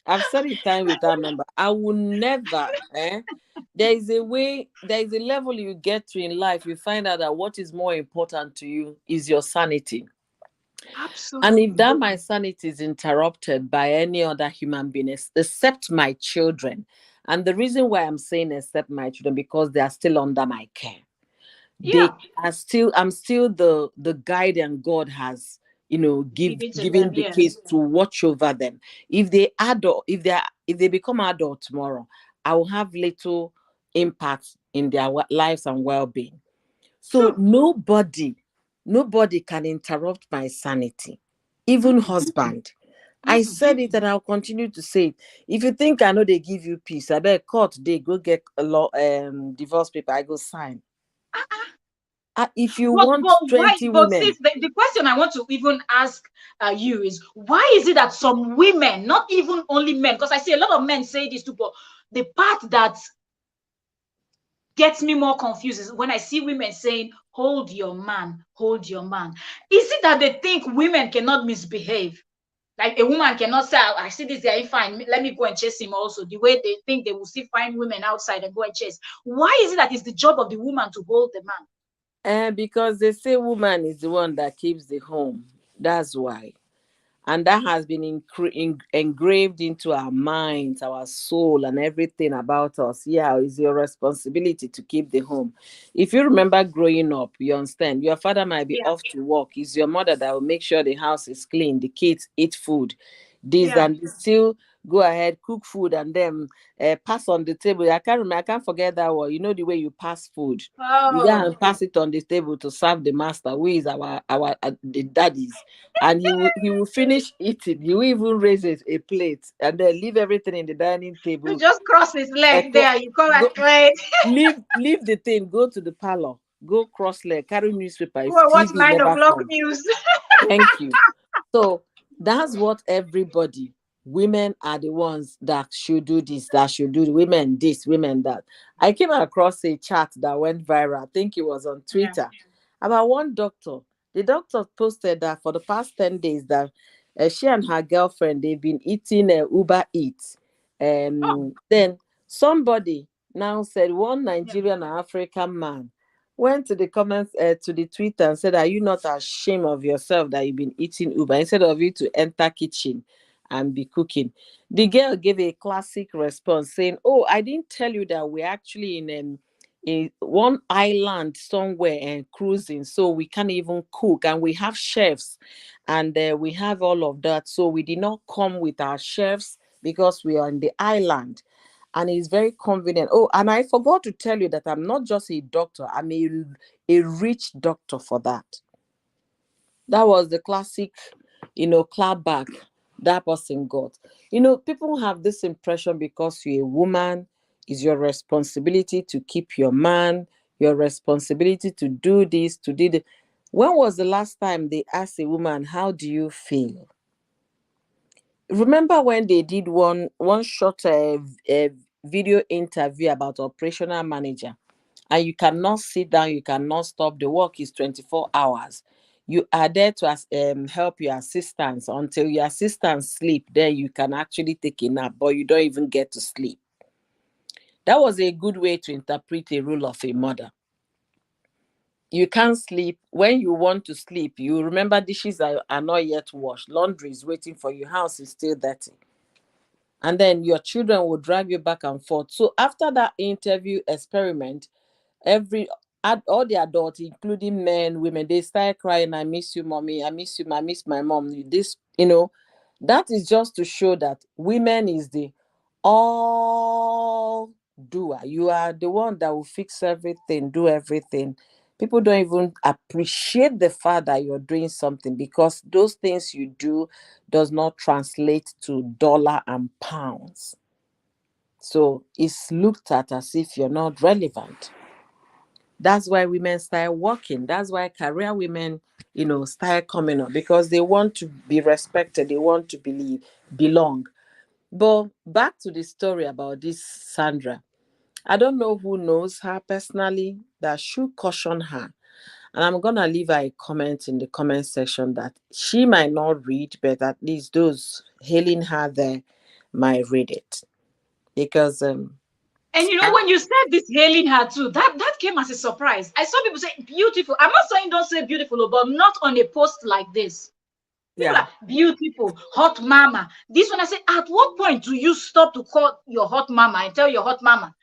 I've said it time without number. I will never. There is a way, there is a level you get to in life. You find out that what is more important to you is your sanity. And if Absolutely. that my sanity is interrupted by any other human being, except my children, and the reason why I'm saying except my children, because they are still under my care. They Yeah. are still, I'm still the guide, and God has, Given to them, given the yes. case to watch over them. If they adult, if they become adult tomorrow, I will have little impact in their lives and well-being. So True. nobody can interrupt my sanity, even Mm-mm, husband. I mm-mm. said it and I'll continue to say it. If you think I know they give you peace, I bet court they go get a law divorce paper, I go sign. If you want But why? 20 But see, women, the question I want to even ask you is why is it that some women, not even only men, because I see a lot of men say this too, but the part that gets me more confused is when I see women saying, hold your man, hold your man. Is it that they think women cannot misbehave? Like a woman cannot say, I see this guy fine, let me go and chase him also. The way they think they will see fine women outside and go and chase. Why is it that it's the job of the woman to hold the man? because they say woman is the one that keeps the home. That's why. And that has been engraved into our minds, our soul, and everything about us. Yeah, it's your responsibility to keep the home. If you remember growing up, you understand, your father might be Yeah, off to work. It's your mother that will make sure the house is clean, the kids eat food, this yeah. and this, still go ahead, cook food, and then pass on the table. I can't remember, I can't forget that one. You know the way you pass food. You go Oh, and pass it on the table to serve the master, who is our the daddies, and he will finish eating. He will even raise a plate and then leave everything in the dining you table. just cross his leg Echo, there. You come and go clean. leave the thing, go to the parlor, go cross leg, carry newspaper if Go and watch TV 9 never o'clock come. news. Thank you. So that's what everybody, women are the ones that should do this, that should do women this, women that. I came across a chat that went viral. I think it was on Yeah. Twitter about one doctor. The doctor posted that for the past 10 days that she and her girlfriend, they've been eating Uber Eats. Oh, Then somebody now said one yeah. Nigerian or African man went to the comments to the Twitter and said, "Are you not ashamed of yourself that you've been eating Uber instead of you to enter kitchen and be cooking?" The girl gave a classic response saying, "Oh, I didn't tell you that we're actually in one island somewhere and cruising, so we can't even cook, and we have chefs, and we have all of that. So we did not come with our chefs because we are on the island." And it's very convenient. Oh, and I forgot to tell you that I'm not just a doctor, I'm a rich doctor for that. That was the classic, clap back that person got. People have this impression because you're a woman, it's your responsibility to keep your man, your responsibility to do this, to do that. When was the last time they asked a woman, how do you feel? Remember when they did one short video interview about operational manager, and you cannot sit down, you cannot stop, the work is 24 hours. You are there to help your assistants until your assistants sleep, then you can actually take a nap, but you don't even get to sleep. That was a good way to interpret a role of a mother. You can't sleep. When you want to sleep, you remember dishes are not yet washed, laundry is waiting for you, house is still dirty, and then your children will drag you back and forth. So after that interview experiment, every all the adults, including men, women, they start crying, "I miss you, mommy, I miss you, I miss my mom." This, that is just to show that women is the all doer. You are the one that will fix everything, do everything. People don't even appreciate the fact that you're doing something, because those things you do does not translate to dollar and pounds. So it's looked at as if you're not relevant. That's why women start working. That's why career women, start coming up because they want to be respected. They want to belong. But back to the story about this Sandra. I don't know who knows her personally that should caution her. And I'm gonna leave her a comment in the comment section that she might not read, but at least those hailing her there might read it. Because And when you said this hailing her too, that came as a surprise. I saw people say beautiful. I'm not saying don't say beautiful, but not on a post like this. People yeah, are beautiful, hot mama. This one I say, at what point do you stop to call your hot mama and tell your hot mama,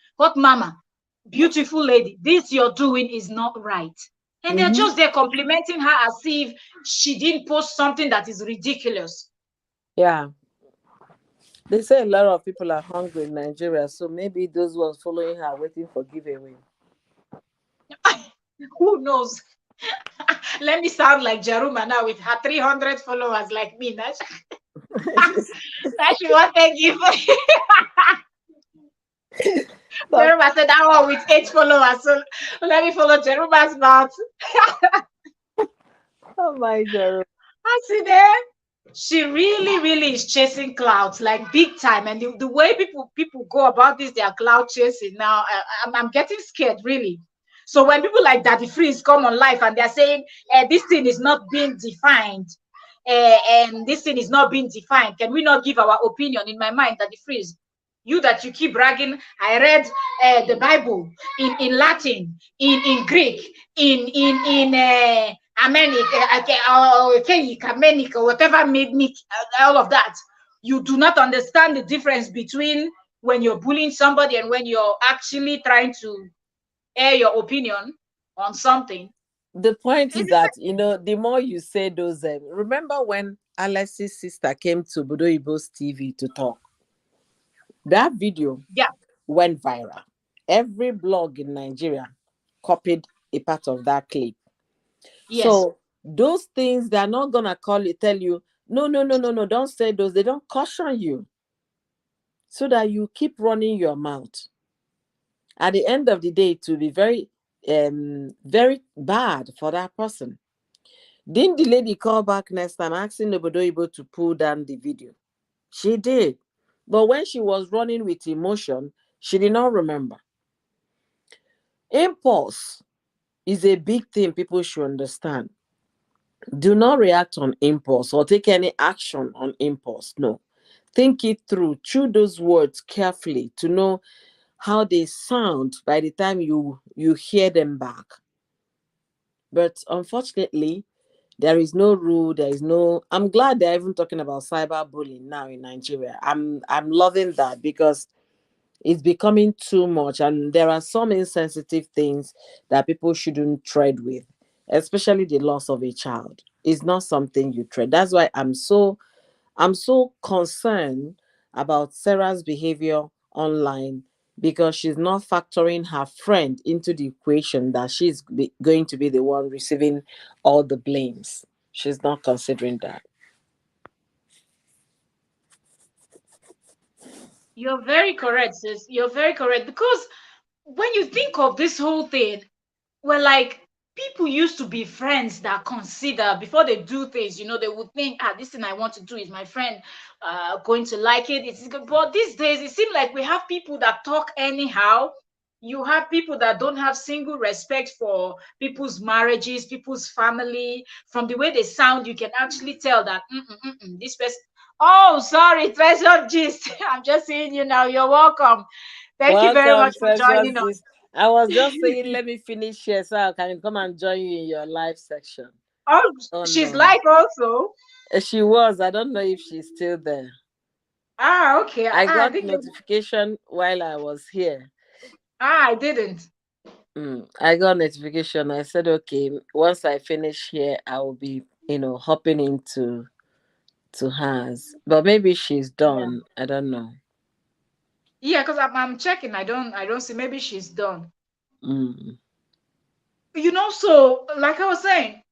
beautiful lady, this you're doing is not right. And they're hmm just there complimenting her as if she didn't post something that is ridiculous. yeah. They say a lot of people are hungry in Nigeria, so maybe those ones following her waiting for giveaway. Who knows? Let me sound like Jaruma now with her 300 followers like me. That she wanted you. Talk- Jeruma said that one with 8 followers. So let me follow Jeruma's mouth. oh my God. I see there. She really, really is chasing clouds like big time. And the way people go about this, their cloud chasing now, I'm getting scared, really. So when people like Daddy Freeze come on live and they're saying this thing is not being defined, and this thing is not being defined, can we not give our opinion? In my mind, Daddy Freeze, you that you keep bragging, I read the Bible in Latin, in Greek, in America, okay, America, whatever made me all of that. You do not understand the difference between when you're bullying somebody and when you're actually trying to air your opinion on something. The point is It's that, the more you say those, remember when Alex's sister came to Budo Ibo's TV to talk? That video yeah, went viral. Every blog in Nigeria copied a part of that clip. yes. So those things they're not gonna tell you, no, no, no, no, no, don't say those. They don't caution you so that you keep running your mouth. At the end of the day, it will be very bad for that person. Didn't the lady call back next time asking Obodoyibo to pull down the video? She did. But when she was running with emotion, she did not remember. Impulse is a big thing people should understand. Do not react on impulse or take any action on impulse. No. Think it through. Chew those words carefully to know how they sound by the time you hear them back. But unfortunately, there is no rule. There is no. I'm glad they're even talking about cyberbullying now in Nigeria. I'm loving that because it's becoming too much, and there are some insensitive things that people shouldn't tread with, especially the loss of a child. It's not something you tread. That's why I'm so concerned about Sarah's behavior online because she's not factoring her friend into the equation that going to be the one receiving all the blames. She's not considering that. You're very correct, sis. You're very correct. Because when you think of this whole thing, well, like people used to be friends that consider before they do things, they would think, this thing I want to do is my friend going to like it. It's good. But these days it seems like we have people that talk anyhow. You have people that don't have single respect for people's marriages, people's family. From the way they sound, you can actually tell that this person. Oh, sorry, treasure gist. I'm just seeing you now. You're welcome. Thank you very Welcome, much for joining precious us. sis. I was just saying, let me finish here so I can come and join you in your live section. Oh, Oh she's no. like also. She was. I don't know if she's still there. Okay. I I got think notification while I was here. I didn't. I got notification. I said, okay, once I finish here, I will be, hopping into to hers. But maybe she's Yeah. done. I don't know. Yeah, because I'm checking. I don't see. Maybe she's done. Mm. So like I was saying,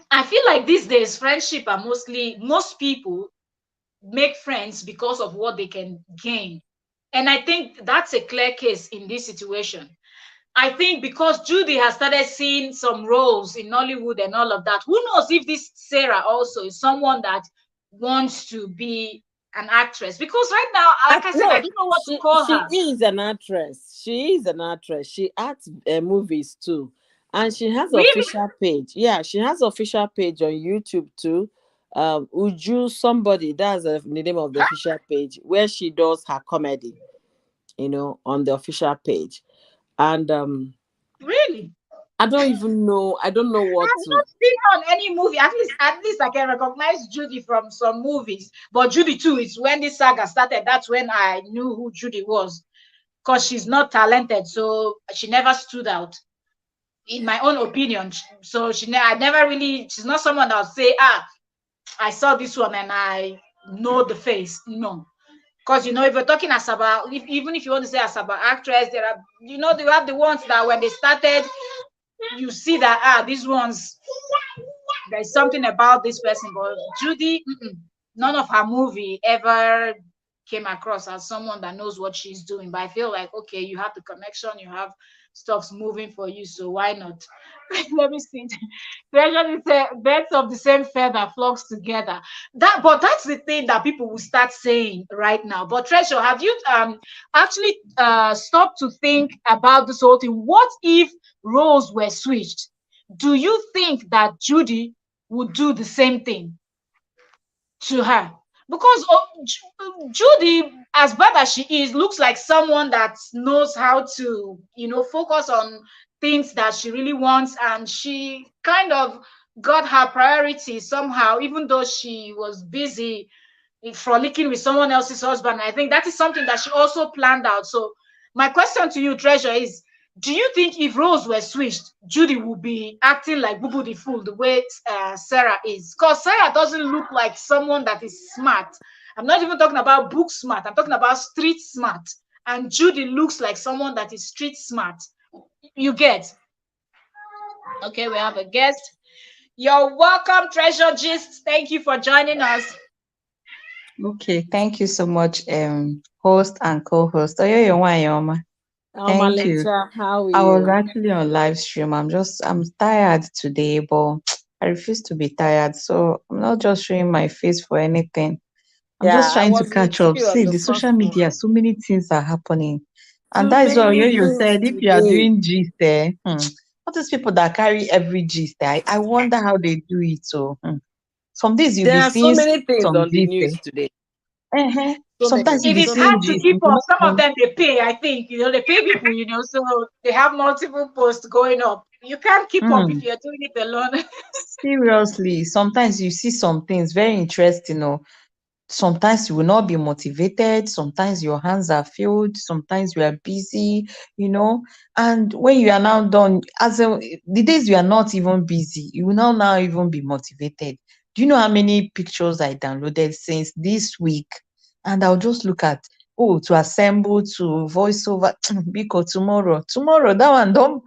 I feel like these days friendship are most people make friends because of what they can gain. And I think that's a clear case in this situation. I think because Judy has started seeing some roles in Nollywood and all of that, who knows if this Sarah also is someone that wants to be an actress? Because right now, like I said, I No, don't know what to call she her. is an actress. She is an actress. She acts movies too, and she has Really? official page. Yeah, she has official page on YouTube too. Uju somebody, that's the name of the Huh? official page where she does her comedy. On the official page, and Really? I don't even know. I don't know what I've to. not seen her on any movie. At least I can recognize Judy from some movies. But Judy too, it's when this saga started. That's when I knew who Judy was. Because she's not talented, so she never stood out, in my own opinion. So I never really. She's not someone that'll say, I saw this one and I know the face. No. Because if you're talking Asaba, even if you want to say Asaba actress, there are, they have the ones that when they started, you see that these ones, there's something about this person. But Judy, none of her movie ever came across as someone that knows what she's doing. But I feel like, okay, you have the connection, you have stuff's moving for you, so why not? Let me see. Treasure said, birds of the same feather flocks together. But that's the thing that people will start saying right now. But Treasure, have you actually stopped to think about this whole thing? What if roles were switched? Do you think that Judy would do the same thing to her? Because Judy, as bad as she is, looks like someone that knows how to, focus on things that she really wants, and she kind of got her priorities somehow, even though she was busy frolicking with someone else's husband. I think that is something that she also planned out. So my question to you, Treasure, is do you think if roles were switched, Judy would be acting like Bubu the Fool the way Sarah is? Because Sarah doesn't look like someone that is smart. I'm not even talking about book smart. I'm talking about street smart. And Judy looks like someone that is street smart. You get? Okay, we have a guest. You're welcome, Treasure Gist. Thank you for joining us. Okay, thank you so much, host and co-host. Oyoyo Wanyoma. Thank you. Malecha, how are I was you? actually on live stream. I'm tired today, but I refuse to be tired. So I'm not just showing my face for anything. I'm just Yeah, I trying to was with catch up. you on See, the the first social media, one. so many things are happening. And Too that is why many Oyoyo things said, if you are today. doing gist, all these people that carry every gist, I wonder how they do it. So some days you'll There be are so seeing many things some on the gist. news today. So Sometimes many, you'll It be is so seeing hard many. to gist, keep you will up. not Some of even. them they pay, I think. They pay people, so they have multiple posts going up. You can't keep up if Hmm. you're doing it alone. Seriously, sometimes you see some things very interesting. Sometimes you will not be motivated. Sometimes your hands are filled. Sometimes you are busy. You know, and when you are now done, the days you are not even busy, you will now even be motivated. Do you know how many pictures I downloaded since this week? And I'll just look at, to assemble, to voiceover, Biko tomorrow that one don't.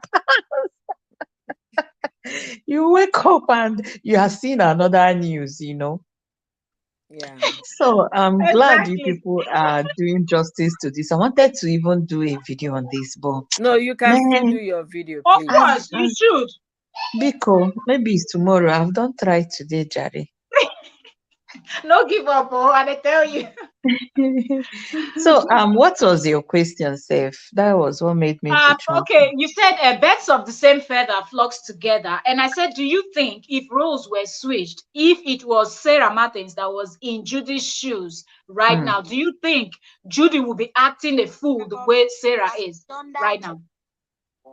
You wake up and you are seeing another news. Yeah. So I'm glad you Exactly. people are doing justice to this. I wanted to even do a video on this, but No, you can still do man, your video, Of please. I've, course, you I've should. Biko, maybe it's tomorrow. I've done try today, Jerry. No give up, and I tell you. So what was your question, Seth? That was what made me to jump Okay, you said birds of the same feather flocks together. And I said, do you think if roles were switched, if it was Sarah Martins that was in Judy's shoes right in. now, do you think Judy would be acting a fool the way Sarah is right now?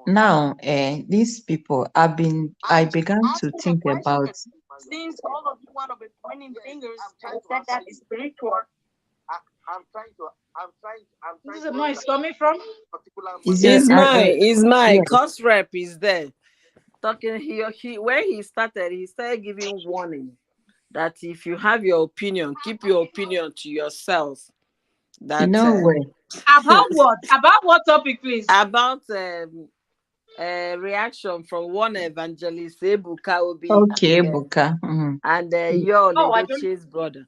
Now, these people, I began to think about. Since all of you want to be pointing fingers, I said that is spiritual. This is the noise coming from? Is your Is my yeah, cost rep is there talking. He where he started, he started giving warning that if you have your opinion, keep your opinion to yourself. you That know where? About what? About what topic, please? about reaction from one evangelist, Ebuka Obi, Okay, Buka. and your Oh, I Lady don't. Chase brother.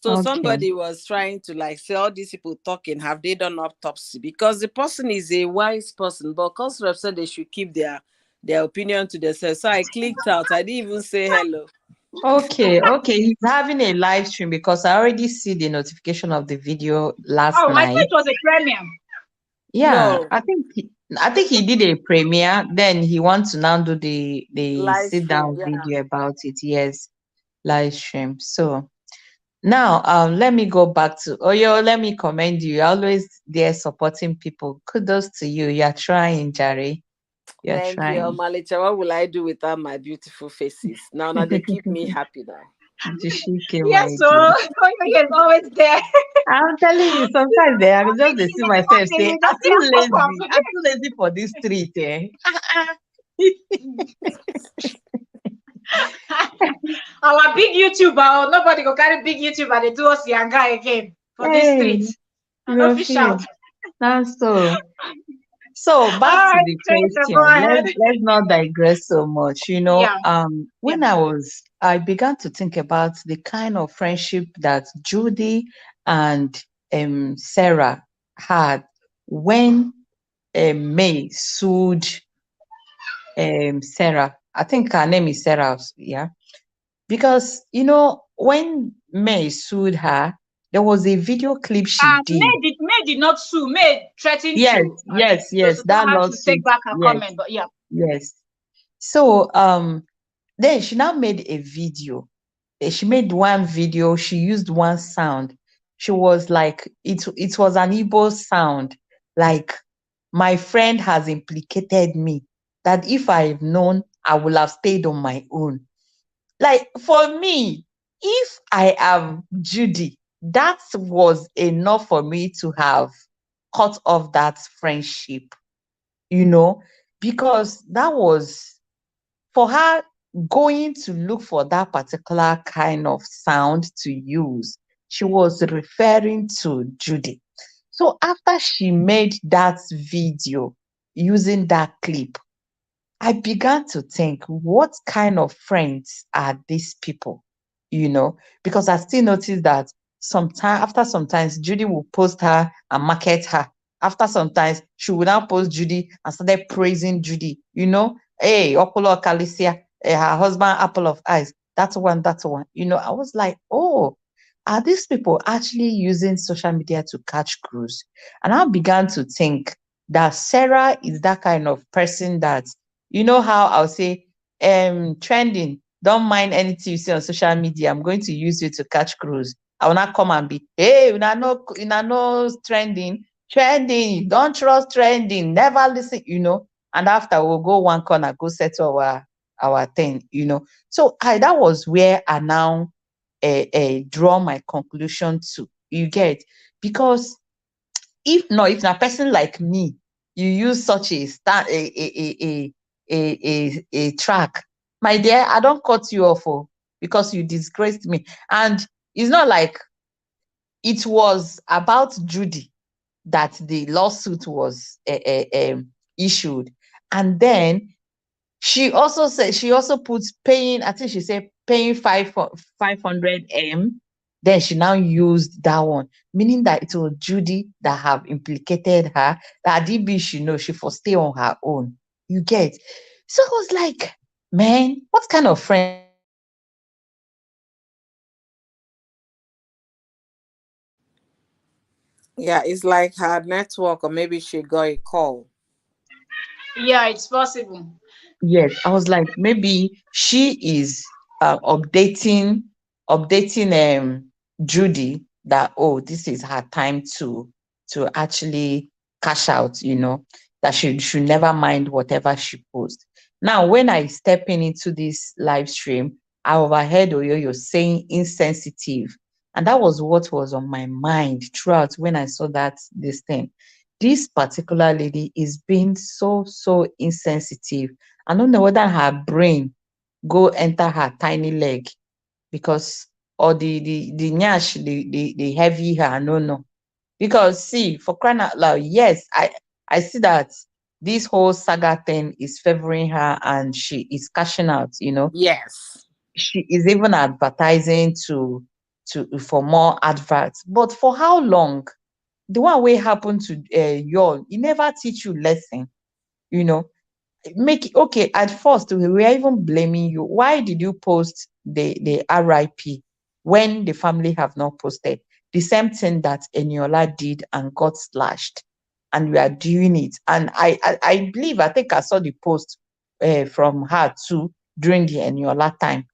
So Okay. somebody was trying to like say all these people talking, have they done autopsy? Because the person is a wise person, but Constable said they should keep their opinion to themselves. So I clicked out. I didn't even say hello. Okay, okay. He's having a live stream because I already see the notification of the video last Oh, I thought night. it was a premium. Yeah, No, I think he did a premiere. Then he wants to now do the live sit stream. down Yeah. video about it. Yes, live stream. So now, let me go back to Oyo. Let me commend you. You're always there supporting people. Kudos to you. You're trying, Jerry. You're Thank you, trying. Malicha. What will I do without my beautiful faces? Now they keep me happy now. Jishike, Yes, my so dear. he is always there. I'm telling you, sometimes I will just dey He's see in the myself office. say, He just too can't pop up. lazy. I'm too lazy for this street. Eh? Our big YouTuber, oh, nobody go carry big YouTuber. They do us younger again for this Hey, street. I know you fish feel. out. That's so. So All back to right, the Tracer, go question. ahead. Let's not digress so much. Yeah, yeah. When I began to think about the kind of friendship that Judy and Sarah had when May sued Sarah. I think her name is Sarah, yeah. Because when May sued her, there was a video clip she did. May did not sue. May threatened Yes, to, yes, to yes, tell that her to take lawsuit. back her Yes, comment. But yeah, yes. So then she now made a video. She made one video, she used one sound. She was like, it was an Igbo sound, like, my friend has implicated me, that if I've known, I would have stayed on my own. Like, for me, if I am Judy, that was enough for me to have cut off that friendship, you know, because that was for her going to look for that particular kind of sound to use. She was referring to Judy. So after she made that video using that clip, I began to think, what kind of friends are these people? Because I still noticed that sometimes Judy will post her and market her. After sometimes she will now post Judy and started praising Judy. Hey, Okolo Kalicia, her husband, apple of eyes. That's one, that's one. I was like, oh, are these people actually using social media to catch cruise? And I began to think that Sarah is that kind of person that, how I'll say, trending, don't mind anything you see on social media. I'm going to use you to catch cruise. I will not come and be, hey, no trending, don't trust trending, never listen, and after we'll go one corner, go settle our thing. So that was where I now draw my conclusion to. You get? Because if a person like me, you use such a track, my dear, I don't cut you off, because you disgraced me. And it's not like it was about Judy that the lawsuit was issued. And then she also puts paying, I think she said paying 500 M. Then she now used that one, meaning that it was Judy that have implicated her, that DB she know she for stay on her own. You get? So I was like, man, what kind of friends are these people? Yeah, it's like her network, or maybe she got a call. yeah, it's possible. Yes, I was like, maybe she is updating Judy that, oh, this is her time to actually cash out, that she should never mind whatever she posts. Now, when I step into this live stream, I overheard Oyoyo saying insensitive. And that was what was on my mind throughout when I saw that this thing. This particular lady is being so, so insensitive. I don't know whether her brain go enter her tiny leg, because, or the nyash, the heavy her, no, no. Because see, for crying out loud, yes, I see that this whole saga thing is favoring her and she is cashing out. Yes. She is even advertising to for more adverts. But for how long? The one way happened to y'all, he never teach you lesson, you know. Make it okay. At first, we were even blaming you. Why did you post the RIP when the family have not posted? The same thing that Eniola did and got slashed, and we are doing it. And I believe, I think I saw the post from her too during the Eniola time,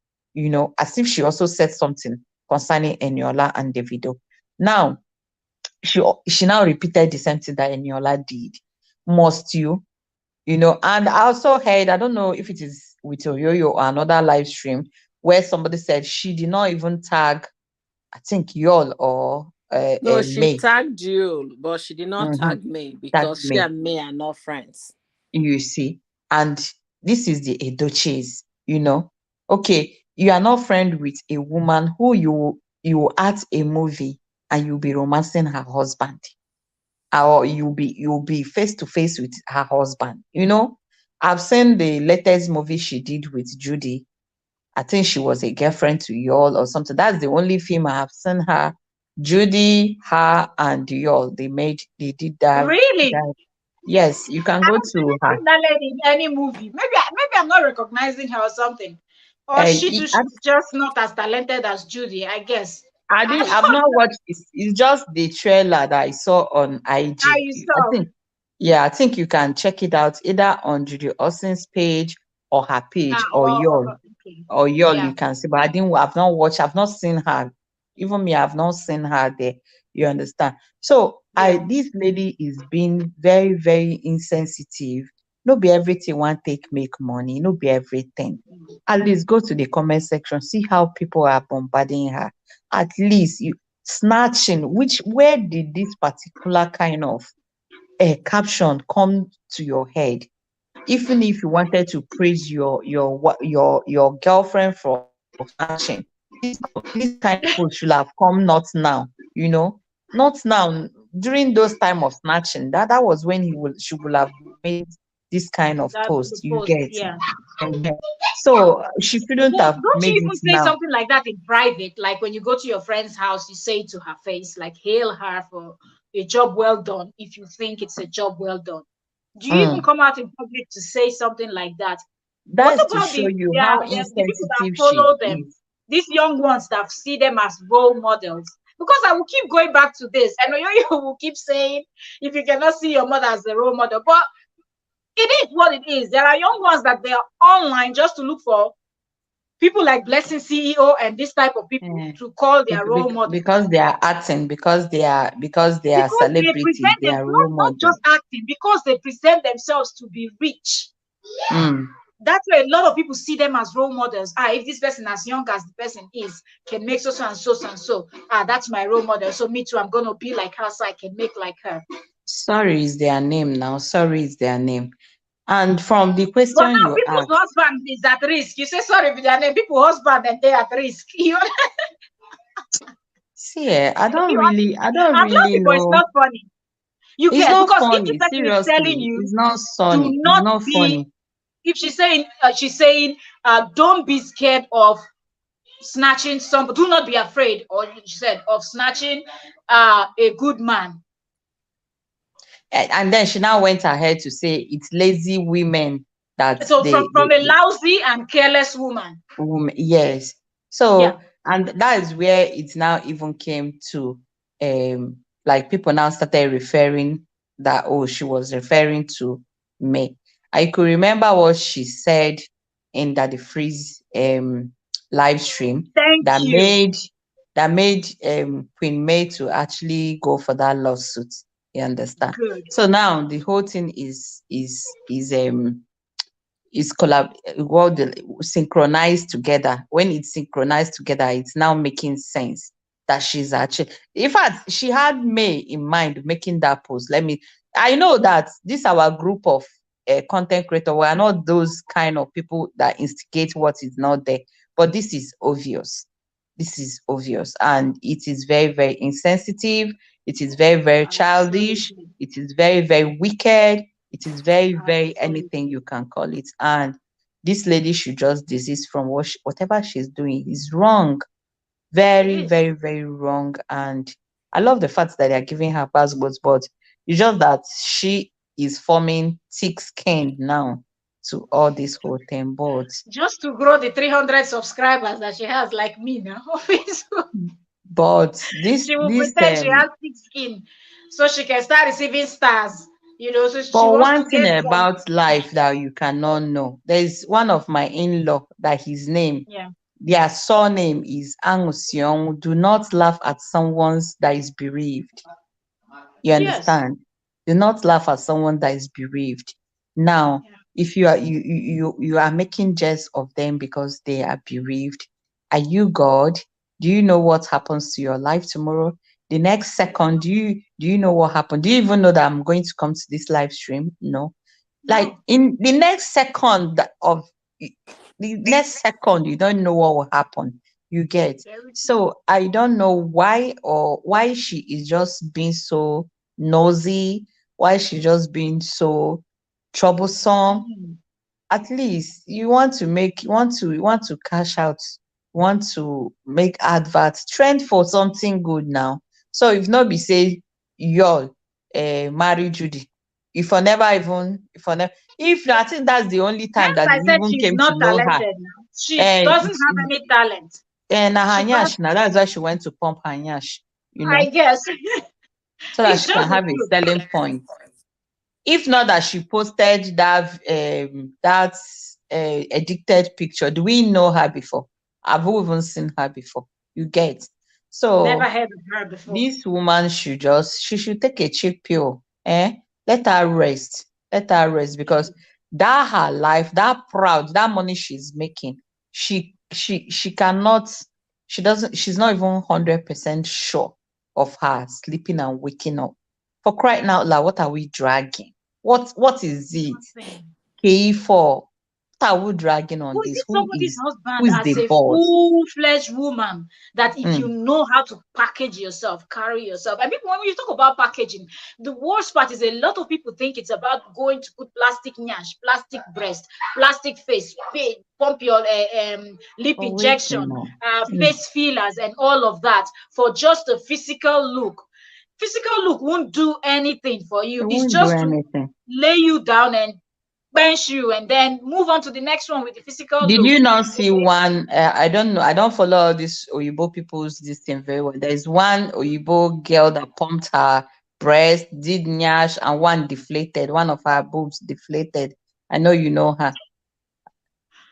as if she also said something concerning Eniola and Davido. Now, she now repeated the same thing that Eniola did. Must you? And I also heard, I don't know if it is with Oyoyo or another live stream, where somebody said she did not even tag, I think, Yol or No, she May. tagged you, but she did not Mm-hmm. tag me Tag because she May, and me are not friends. you see. And this is the Edoches, you know. Okay, you are not friend with a woman who you act a movie and you'll be romancing her husband, or you'll be face to face with her husband. I've seen the latest movie she did with Judy. I think she was a girlfriend to y'all or something. That's the only film I have seen her. Judy, her, and y'all. They did that. Really? That. Yes, you can I go don't to really her. see that lady in any movie. Maybe I'm not recognizing her or something. Or she too, I, she's just not as talented as Judy, I guess. I I've don't not watched it. It's just the trailer that I saw on how IG. you I saw. think, yeah, I think you can check it out either on Judy Austin's page or her page or yours. Okay. Or y'all, Yeah. you can see, but I've not seen her. Even me, I've not seen her there. You understand? So Yeah. this lady is being very, very insensitive. No be everything one take make money, no be everything. At least go to the comment section, see how people are bombarding her. At least you snatching, where did this particular kind of caption come to your head? Even if you wanted to praise your girlfriend for snatching, this kind of post should have come not now, not now, during those time of snatching. That was when she would have made this kind of That the post, you post, get. yeah. Mhm. So she shouldn't But have don't made you it even say now. something like that in private? Like when you go to your friend's house, you say to her face, like, hail her for a job well done, if you think it's a job well done. Do you even Mm. come out in public to say something like that? What That's to about show the you yeah, how the people that insensitive she follow them, is. these young ones that see them as role models? Because I will keep going back to this. I know you will keep saying if you cannot see your mother as a role model, but it is what it is. There are young ones that they are online just to look for people like Blessing CEO and this type of people Eh, to call their role models because they are acting, because they are because they celebrities, present they them are role not models. just acting, because they present themselves to be rich. Mm. That's why a lot of people see them as role models. If this person, as young as the person is, can make so and so and so, that's my role model. So me too, I'm gonna be like her, so I can make like her. Sorry is their name now. Sorry is their name. And from the But question now you people's asked, husband is at risk. You say sorry with their name, people husband and they at risk. see, You I don't I'm really laughing, but it's know. not funny. You It's get, not because if the funny. person is telling Seriously, it's you, not do funny. It's not not be, funny. if she's saying, don't be scared of snatching some, do not be afraid, or she said, of snatching a good man. And then she now went ahead to say it's lazy women that So from a lousy and careless woman. women, yes. Yeah. So, and that is where it now even came to, like, people now started referring that, oh, she was referring to me. I could remember what she said in that the freeze live stream Thank that you. made Queen May to actually go for that lawsuit. You understand? Good. So now the whole thing is collab what the synchronized together. When it's synchronized together, it's now making sense that she's actually, in fact, she had May in mind making that post. I know that this our group of content creator, we are not those kind of people that instigate what is not there, but this is obvious, and it is very, very insensitive. It is very, very childish. Absolutely. It is very, very wicked. It is very, very anything Absolutely. you can call it. And this lady should just desist from whatever she's doing is wrong, Very, It is. very, very wrong. And I love the fact that they're giving her passports, but it's just that she is forming thick skin now to all this whole thing. Just to grow the 300 subscribers that she has, like me now. But She will this pretend she has thick skin so she can start receiving stars. So she but wants to one thing get some. about life that you cannot know, there's one of my in-law that his name, Yeah. their surname is Angusion. Do not laugh at someone's that is bereaved. You Yes. understand? Do not laugh at someone that is bereaved. Now, Yeah. if you are you are making jest of them because they are bereaved, are you God? Do you know what happens to your life tomorrow? The next second, do you know what happened? Do you even know that I'm going to come to this live stream? No. Like No. in the next second of the next second, you don't know what will happen. You get. Very true. So I don't know why or why she is just being so nosy, why she just being so troublesome. Mm. At least you want to cash out, want to make adverts, trend for something good now. So if not be say y'all marry Judy, if I think that's the only time Hence, that I you said even she's came to not know her. talented now. She And doesn't have any talent. na her She does, nyash now, that's why she went to pump her nyash, I guess. so that It's she can just the have a truth. selling point. If not that she posted that addicted picture, do we know her before? Have we even seen her before? You get. Never So heard of her before. this woman she should take a cheap pill. Let her rest. Let her rest, because that her life, that money she's making, she cannot, she's not even 100% sure of her sleeping and waking up. For crying out loud, what are we dragging? What is it? Nothing. K4. What are we dragging on Who is this? it Who somebody's is who husband is as the a boss? full-fledged woman that if you Mm. know how to package yourself, carry yourself. And people, when you talk about packaging, the worst part is a lot of people think it's about going to put plastic nyash, plastic breast, plastic face, pump your lip Oh, wait, injection, no. Mm. face fillers, and all of that for just a physical look. Physical look won't do anything for It you. It's won't do just to anything. lay you down and bench you and then move on to the next one with the physical Did look. you not see Okay. one? I don't know. I don't follow all these Oyibo people's this thing very well. There's one Oyibo girl that pumped her breast, did nyash, and one deflated. One of her boobs deflated. I know you know her.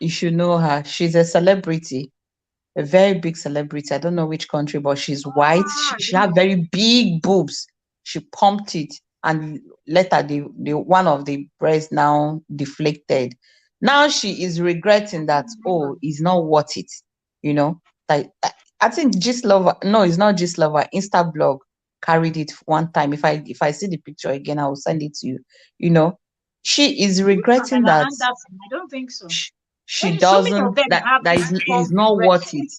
You should know her. She's a celebrity, a very big celebrity. I don't know which country, but she's white. Ah, She, I she don't had know. very big boobs. She pumped it, and later the one of the breasts now deflated. Now she is regretting that, oh, it's not worth it. You know, like I think Gist Lover. No, it's not Gist Lover. Insta blog carried it one time. If I see the picture again, I will send it to you. You know, she is Which one? regretting Bella that Anderson? I don't think so. sh- she So many of doesn't, them that have that this is pumped not breast. worth it.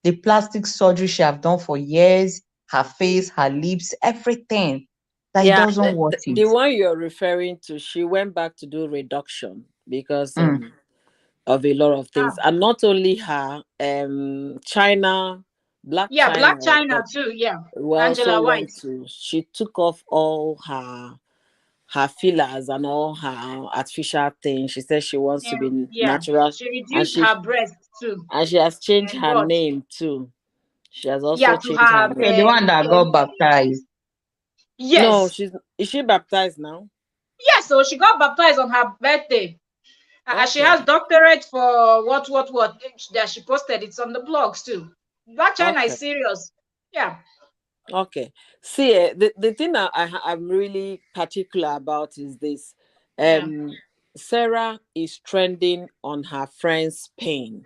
The plastic surgery she have done for years, her face, her lips, everything, that it Yeah, doesn't worth the it. one you're referring to, she went back to do reduction because Mm. of a lot of things, Ah, and not only her, China, Black yeah, Black China, China too. Yeah, also Angela White. went to. She took off all her fillers and all her artificial things. She said she wants to Yeah, be yeah. natural, She and reduced she her breast too and she has changed and her brought. name too. She has Yeah, also to changed her have. Okay, name. the one that got baptized. No, Yes, she's is she baptized now? yes. So she got baptized on her birthday. She Okay, has doctorate for what that she posted. It's on the blogs too. Black China okay. is serious. Yeah, Okay. See, the thing I'm really particular about is this. yeah. Um, Sarah is trending on her friend's pain.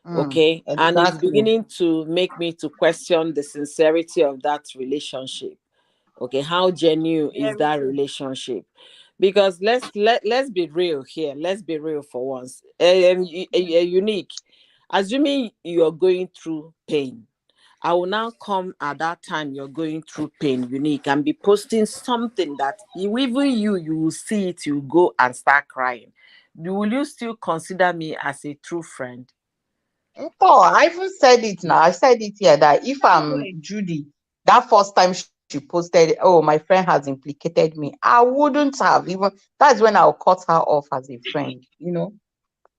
Mm, Okay, and it's exactly. beginning to make me to question the sincerity of that relationship. Okay, how genuine is Very that true. relationship? Because let's be real here. Let's be real for once. Unique. Assuming you're going through pain, I will now come at that time you're going through pain, Unique, and be posting something that even you will see it, you go and start crying. Will you still consider me as a true friend? Oh, I even said it now. I said it here that if I'm Exactly. Judy, that first time she posted, oh, my friend has implicated me, I wouldn't have even. That's when I'll cut her off as a friend, you know?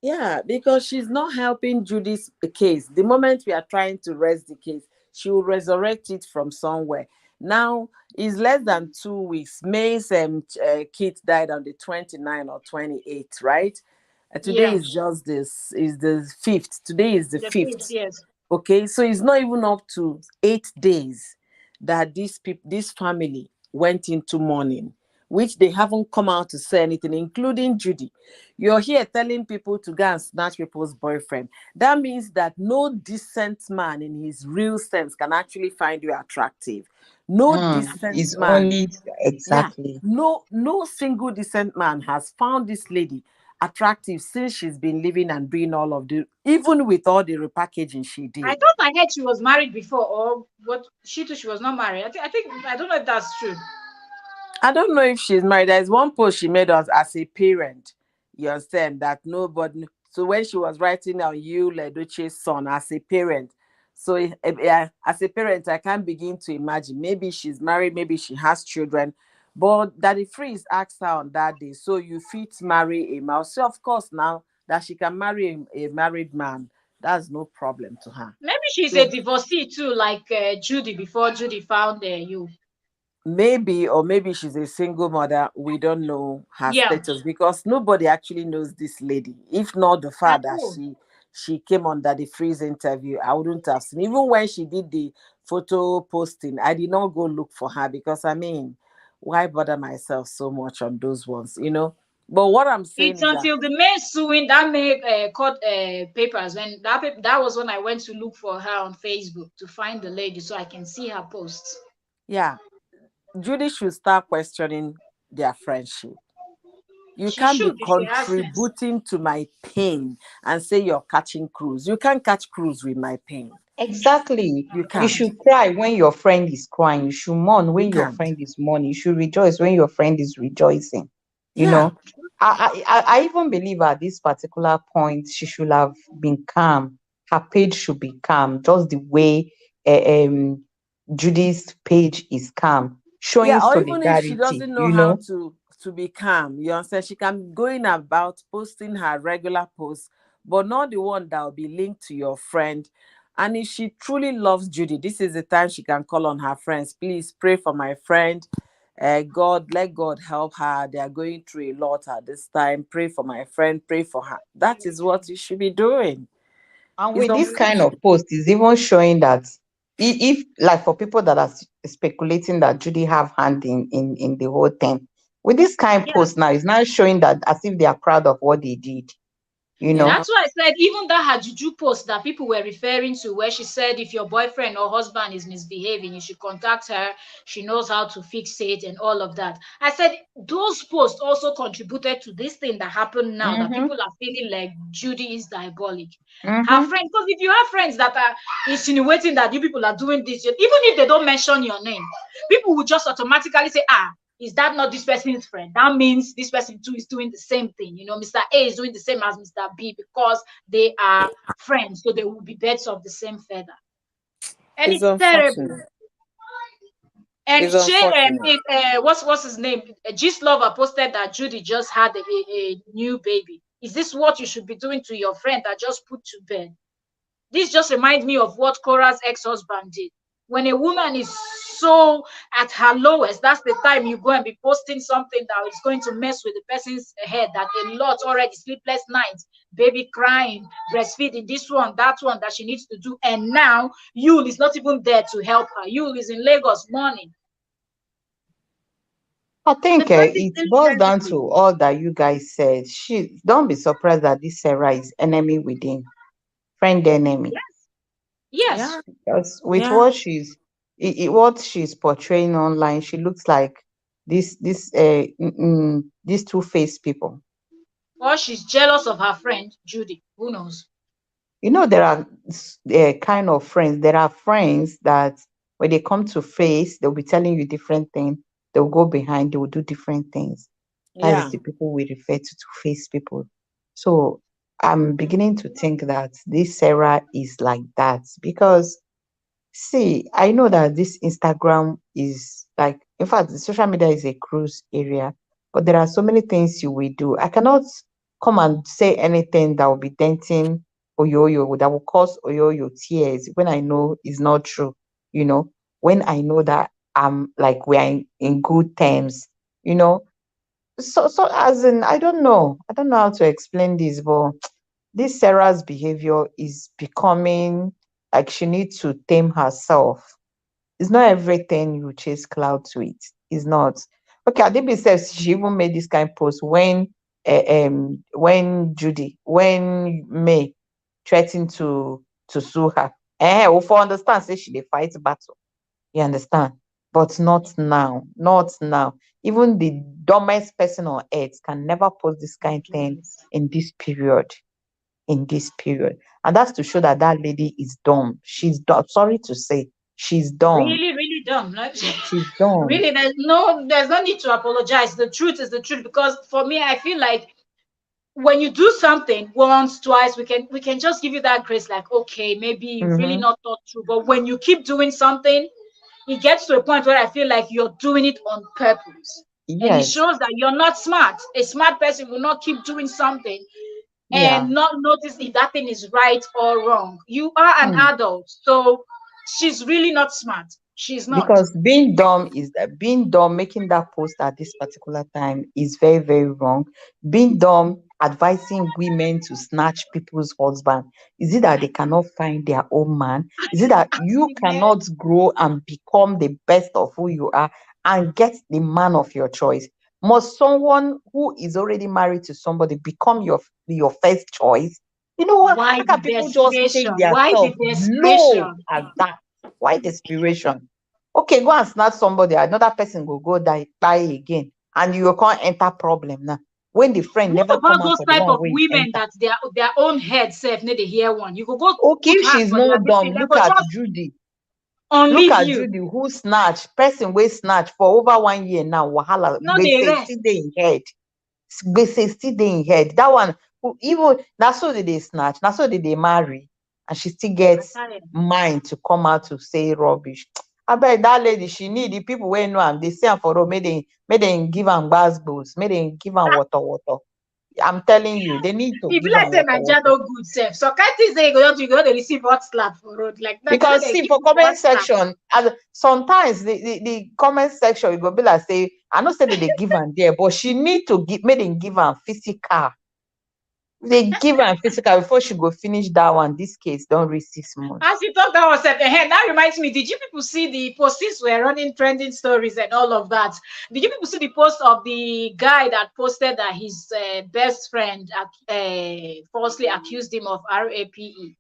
Yeah, because she's not helping Judy's case. The moment we are trying to rest the case, she will resurrect it from somewhere. Now, it's less than 2 weeks. May's kid died on the 29th or 28th, right? Today Yeah. is just this, is the 5th. Today is the The fifth, 5th. yes. Okay, so it's not even up to 8 days that these people, this family went into mourning, which they haven't come out to say anything, including Judy. You're here telling people to go and snatch people's boyfriend. That means that no decent man in his real sense can actually find you attractive. No decent It's man, only yeah, exactly. no single decent man has found this lady attractive since she's been living and doing all of the, even with all the repackaging she I did. thought I heard she was married before, or what? She too, she was not married. I think I don't know if that's true. I don't know if she's married. There's one post she made us as a parent. You understand that nobody. So when she was writing on you, Ledoche's son, as a parent. So as a parent, I can't begin to imagine. Maybe she's married, maybe she has children. But Daddy Freeze asked her on that day, so you fit marry a man. So of course now that she can marry a married man, that's no problem to her. Maybe she's a So divorcee too, like Judy before Judy found you. maybe, or maybe she's a single mother. We don't know her Yeah, status because nobody actually knows this lady. If not the at fact that all. she came under the freeze interview, I wouldn't have seen. Even when she did the photo posting, I did not go look for her because I mean, why bother myself so much on those ones, you know? But what I'm saying It's is that, until the May suing that May court papers when that was when I went to look for her on Facebook to find the lady so I can see her posts. yeah, Judy should start questioning their friendship. You She can't be should if she has sense. contributing to my pain and say you're catching cruise. You can't catch cruise with my pain. Exactly. You You can't. should cry when your friend is crying. You should mourn You when your can't. friend is mourning. You should rejoice when your friend is rejoicing. You Yeah. know, I even believe at this particular point she should have been calm. Her page should be calm, just the way Judy's page is calm, showing Yeah, or even if she solidarity. doesn't know You how know. to be calm, you understand, she can be going about posting her regular posts, but not the one that will be linked to your friend. And if she truly loves Judy, this is the time she can call on her friends. Please pray for my friend. God, let God help her. They are going through a lot at this time. Pray for my friend. Pray for her. That is what you should be doing. And It's with this kind unfortunate. of post, is even showing that if like for people that are speculating that Judy have hand in the whole thing, with this kind of Yeah. post now, it's now showing that as if they are proud of what they did, you Yeah. know. That's why I said even that her juju post that people were referring to, where she said if your boyfriend or husband is misbehaving, you should contact her. She knows how to fix it and all of that. I said those posts also contributed to this thing that happened now that Mm-hmm. people are feeling like Judy is diabolic. Her Mm-hmm. friends, because if you have friends that are insinuating that you people are doing this, even if they don't mention your name, people will just automatically say, ah, is that not this person's friend? That means this person too is doing the same thing. You know, Mr. A is doing the same as Mr. B because they are friends, so they will be birds of the same feather. And It's it's terrible. unfortunate. And It's unfortunate. what's his name? Gist Lover posted that Judy just had a new baby. Is this what you should be doing to your friend that just put to bed? This just reminds me of what Cora's ex-husband did. When a woman is so at her lowest, that's the time you go and be posting something that is going to mess with the person's head. That a lot already sleepless nights, baby crying, breastfeeding, this one, that one that she needs to do, and now Yul is not even there to help her. Yul is in Lagos morning. I The think person is it still boils down sensitive. to all that you guys said. She don't be surprised that this Sarah is enemy within, friend enemy. Yes, yes. Yeah. Because with Yeah. what she's portraying online, she looks like these two-faced people. Or she's jealous of her friend Judy. Who knows? You know, there are kind of friends. There are friends that when they come to face, they'll be telling you different things. They'll go behind, they will do different things. That is Yeah. the people we refer to face people. So I'm beginning to think that this Sarah is like that because, see, I know that this Instagram is like, in fact, the social media is a cruise area, but there are so many things you will do. I cannot come and say anything that will be denting Oyoyo, that will cause Oyoyo tears when I know it's not true, you know, when I know that I'm like we are in good terms, you know. So as in, I don't know how to explain this, but this Sarah's behavior is becoming like she needs to tame herself. It's not everything you chase clouds with. It's not. Okay, Adibi says she even made this kind of post when May threatened to sue her. We for understand say she dey fight battle. You understand? But not now. Not now. Even the dumbest person on earth can never post this kind of thing Yes. in this period. In this period. And that's to show that that lady is dumb. She's dumb. Sorry to say, she's dumb. Really, really dumb. Like, She's dumb. really, there's no need to apologize. The truth is the truth. Because for me, I feel like when you do something once, twice, we can just give you that grace, like, okay, maybe you've really Mm-hmm. not thought through. But when you keep doing something, it gets to a point where I feel like you're doing it on purpose. And it Yes. shows that you're not smart. A smart person will not keep doing something and Yeah. not notice if that thing is right or wrong. You are an Hmm. adult, so she's really not smart. She's not. Because being dumb is that being dumb, making that post at this particular time is very, very wrong. Being dumb, advising women to snatch people's husband. Is it that they cannot find their own man? Is it that you Amen. cannot grow and become the best of who you are and get the man of your choice? Must someone who is already married to somebody become your first choice? You know what? Why How the can people just take desperation? their Why self the low desperation? as that? Why desperation? Okay, go and snatch somebody, another person go die buy again, and you can't enter problem now. When the friend What never come about out those for the type one of where you women enter. that their own head self need to hear one? You could go Okay, put if heart she's for no their this dumb, thing, they go just Look unleave at you. Judy who snatch, person wey snatch for over 1 year now, wahala, No, they gbese rest. still dey im head. Gbese still dey im head. That one, even na so they dey snatch, na so they marry, and she still I gets tell you. mind to come out to say rubbish. Abeg, that lady, she need the people wey know am, dey see am for road, make dem give am gbas, make dem give am water. I'm telling you, they need to If give like am say water. Naija no good self, so can't you say you go to receive hot slap for road like that? They Because they see, give for people hot comment slap. section, as sometimes the comment section, you go be like say, I know say that they give am there, but she need to give, make them give am physical. They give am physical before she go finish that one. This case don't reach 6 months. As you talk that was ahead, that reminds me. Did you people see the post since we're running trending stories and all of that? Did you people see the post of the guy that posted that his best friend falsely accused him of RAPE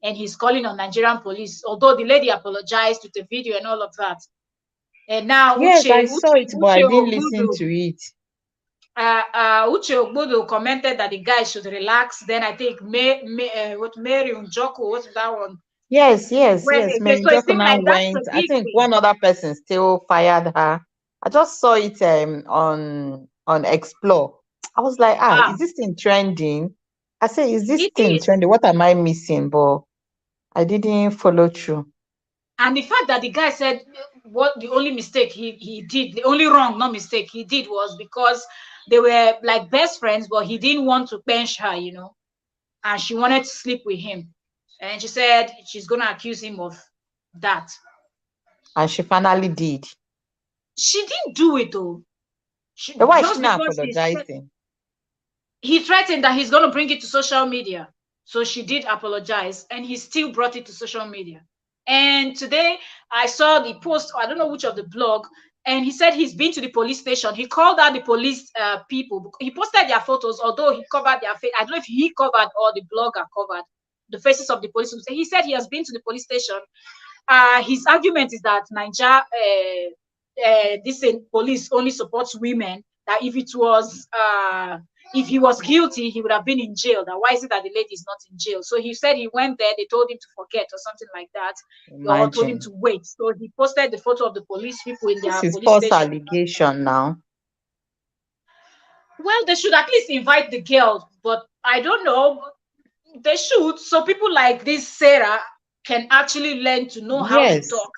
and he's calling on Nigerian police? Although the lady apologized with the video and all of that, and now Yes, I saw it, but I didn't listen to it. Uche Ogbodo commented that the guy should relax. Then I think what Mary Unjoko, what's that one? When Yes. again, Mary so it Joko seemed now like that's went. a I big think thing. one other person still fired her. I just saw it on Explore. I was like, is Ah, this thing trending? I say, is this it thing is. trending? What am I missing? But I didn't follow through. And the fact that the guy said what the only mistake he did, the only wrong, not mistake, he did was because they were like best friends, but he didn't want to bench her, and she wanted to sleep with him. And she said she's gonna accuse him of that. And she finally did. She didn't do it though. But why is she Just not because apologizing? he threatened that he's gonna bring it to social media. So she did apologize, and he still brought it to social media. And today I saw the post, I don't know which of the blog, and he said he's been to the police station. He called out the police people. He posted their photos, although he covered their face. I don't know if he covered or the blogger covered the faces of the police. He said he has been to the police station. His argument is that Niger, this police only supports women. That if he was guilty, he would have been in jail. That why is it that the lady is not in jail? So he said he went there, they told him to forget or something like that, or told him Imagine. to wait. So he posted the photo of the police people in This their is police false station. allegation now. Well, they should at least invite the girl, But I don't know. They should, so people like this Sarah can actually learn to know how to Yes. talk.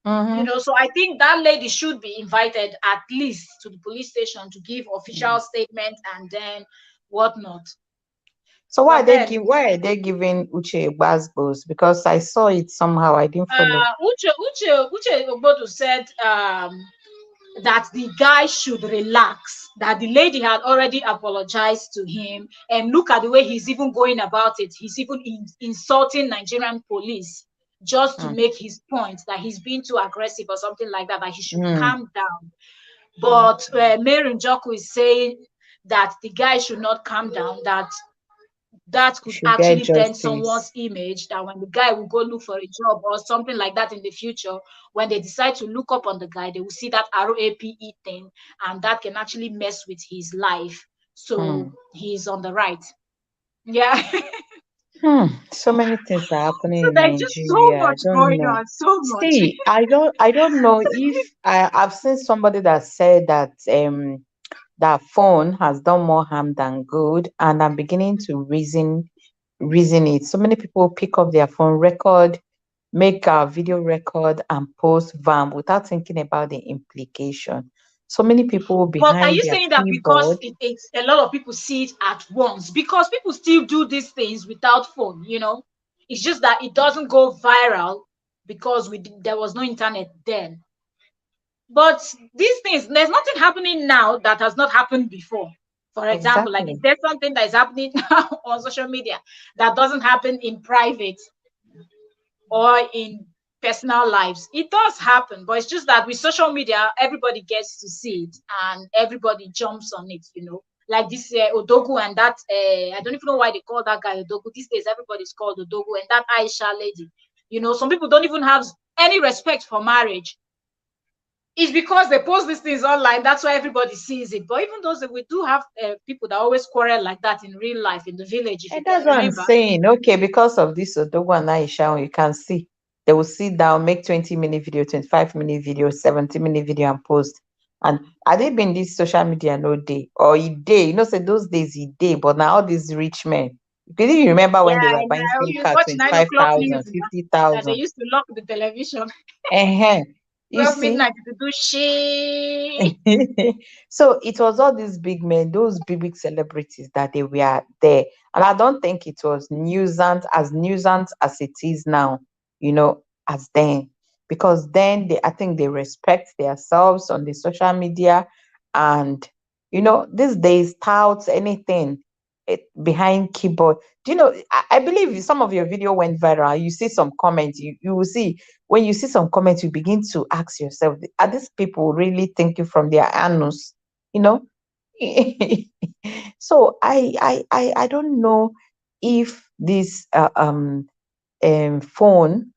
Mm-hmm. So I think that lady should be invited at least to the police station to give official statement and then whatnot. So But then why are they giving Uche Gbasgbos? Because I saw it somehow. I didn't follow. Uche Obodo said that the guy should relax, that the lady had already apologized to him, and look at the way he's even going about it. He's even insulting Nigerian police just to Mm. make his point that he's being too aggressive or something like that, that he should Mm. calm down. But Mary Njoku is saying that the guy should not calm down, that could Should get actually dent someone's justice. image, that when the guy will go look for a job or something like that in the future, when they decide to look up on the guy, they will see that RAPE thing, and that can actually mess with his life. So Hmm. he's on the right. Yeah. So many things are happening So in there's just so Nigeria. I much don't going know. on, so much. See, I don't know if I've seen somebody that said that that phone has done more harm than good, and I'm beginning to reason it. So many people pick up their phone, record, make a video record, and post VAM without thinking about the implication. So many people But are behind you their saying that because keyboard. it's a lot of people see it at once? Because people still do these things without phone, It's just that it doesn't go viral because there was no internet then. But these things, there's nothing happening now that has not happened before. For example, like if Exactly. there's something that is happening now on social media that doesn't happen in private or in personal lives, it does happen. But it's just that with social media, everybody gets to see it and everybody jumps on it. Like this Odogu and that, I don't even know why they call that guy Odogu. These days, everybody's called Odogu, and that Aisha lady. Some people don't even have any respect for marriage. It's because they post these things online. That's why everybody sees it. But even those, we do have people that always quarrel like that in real life in the village, if you And can that's what I'm remember. saying. Okay, because of this Odogo and Aisha, you can see they will sit down, make 20-minute video, 25-minute video, 70-minute video, and post. And had they been this social media no day or a day, say those days a day, but now all these rich men. Because you remember Yeah, when they were and buying I SIM always card watch 9 o'clock news 25,000, now, that they 50,000. used to lock the television You 12 see? midnight to do shit. So it was all these big men, those big celebrities that they were there. And I don't think it was nuisance as it is now, as then. Because then I think they respect themselves on the social media, and these days touts anything behind keyboard. Do you know, I believe some of your video went viral. You see some comments, you will see when you see some comments, you begin to ask yourself, are these people really thinking from their anus? You know? So I don't know if this phone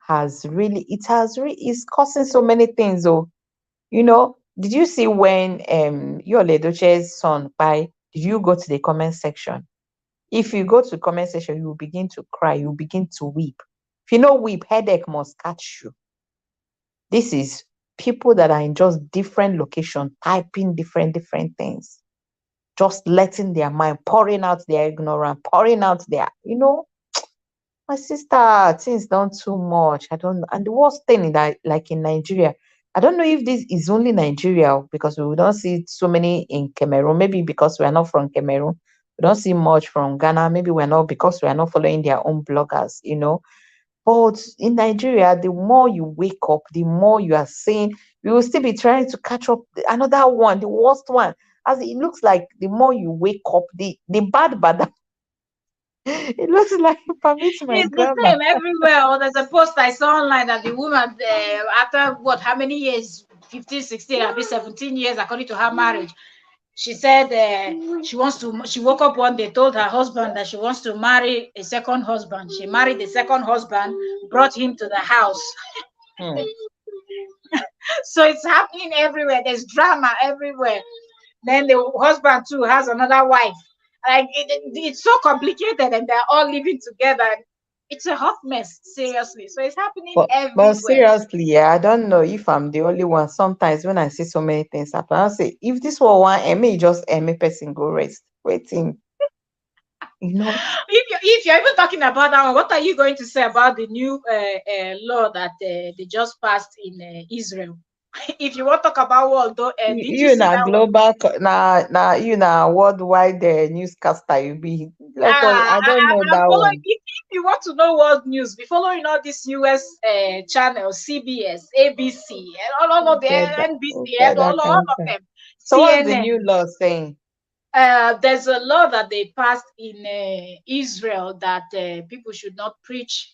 has really it's causing so many things. Oh, did you see when your Ledoche's son by did you go to the comment section? If you go to the comment section, you will begin to cry, you will begin to weep. If you know weep, headache must catch you. This is people that are in just different location, typing different things, just letting their mind, pouring out their ignorance, pouring out their, my sister, things done too much. I don't know. And the worst thing is that, like in Nigeria, I don't know if this is only Nigeria because we don't see so many in Cameroon. Maybe because we are not from Cameroon. We don't see much from Ghana. Maybe we're not because we are not following their own bloggers. But in Nigeria, the more you wake up, the more you are seeing, you will still be trying to catch up another one, the worst one. As it looks like the more you wake up, the bad, it looks like permit my It's the grammar. same everywhere. Or there's a post I saw online that the woman, after what, how many years? 15, 16, maybe 17 years, according to her marriage. She said she woke up one day, told her husband that she wants to marry a second husband. She married the second husband, brought him to the house. Hmm. So it's happening everywhere. There's drama everywhere. Then the husband too has another wife. Like it's so complicated, and they're all living together. It's a hot mess, seriously. So it's happening But everywhere. seriously, yeah, I don't know if I'm the only one. Sometimes when I see so many things happen, I'll say, if this were one Emmy, just Emmy person go rest. Waiting. You know, If you're even talking about that one, what are you going to say about the new law that they just passed in Israel? If you want to talk about world, though, didn't you you see na that one? global, na you na worldwide newscaster. You be let us. I don't know I'm that following. one. If you want to know world news, be following all these US channels, CBS, ABC, and all of the Who NBC, get and that all kind of of. them, So what's the CNN. new law saying? There's a law that they passed in Israel that people should not preach.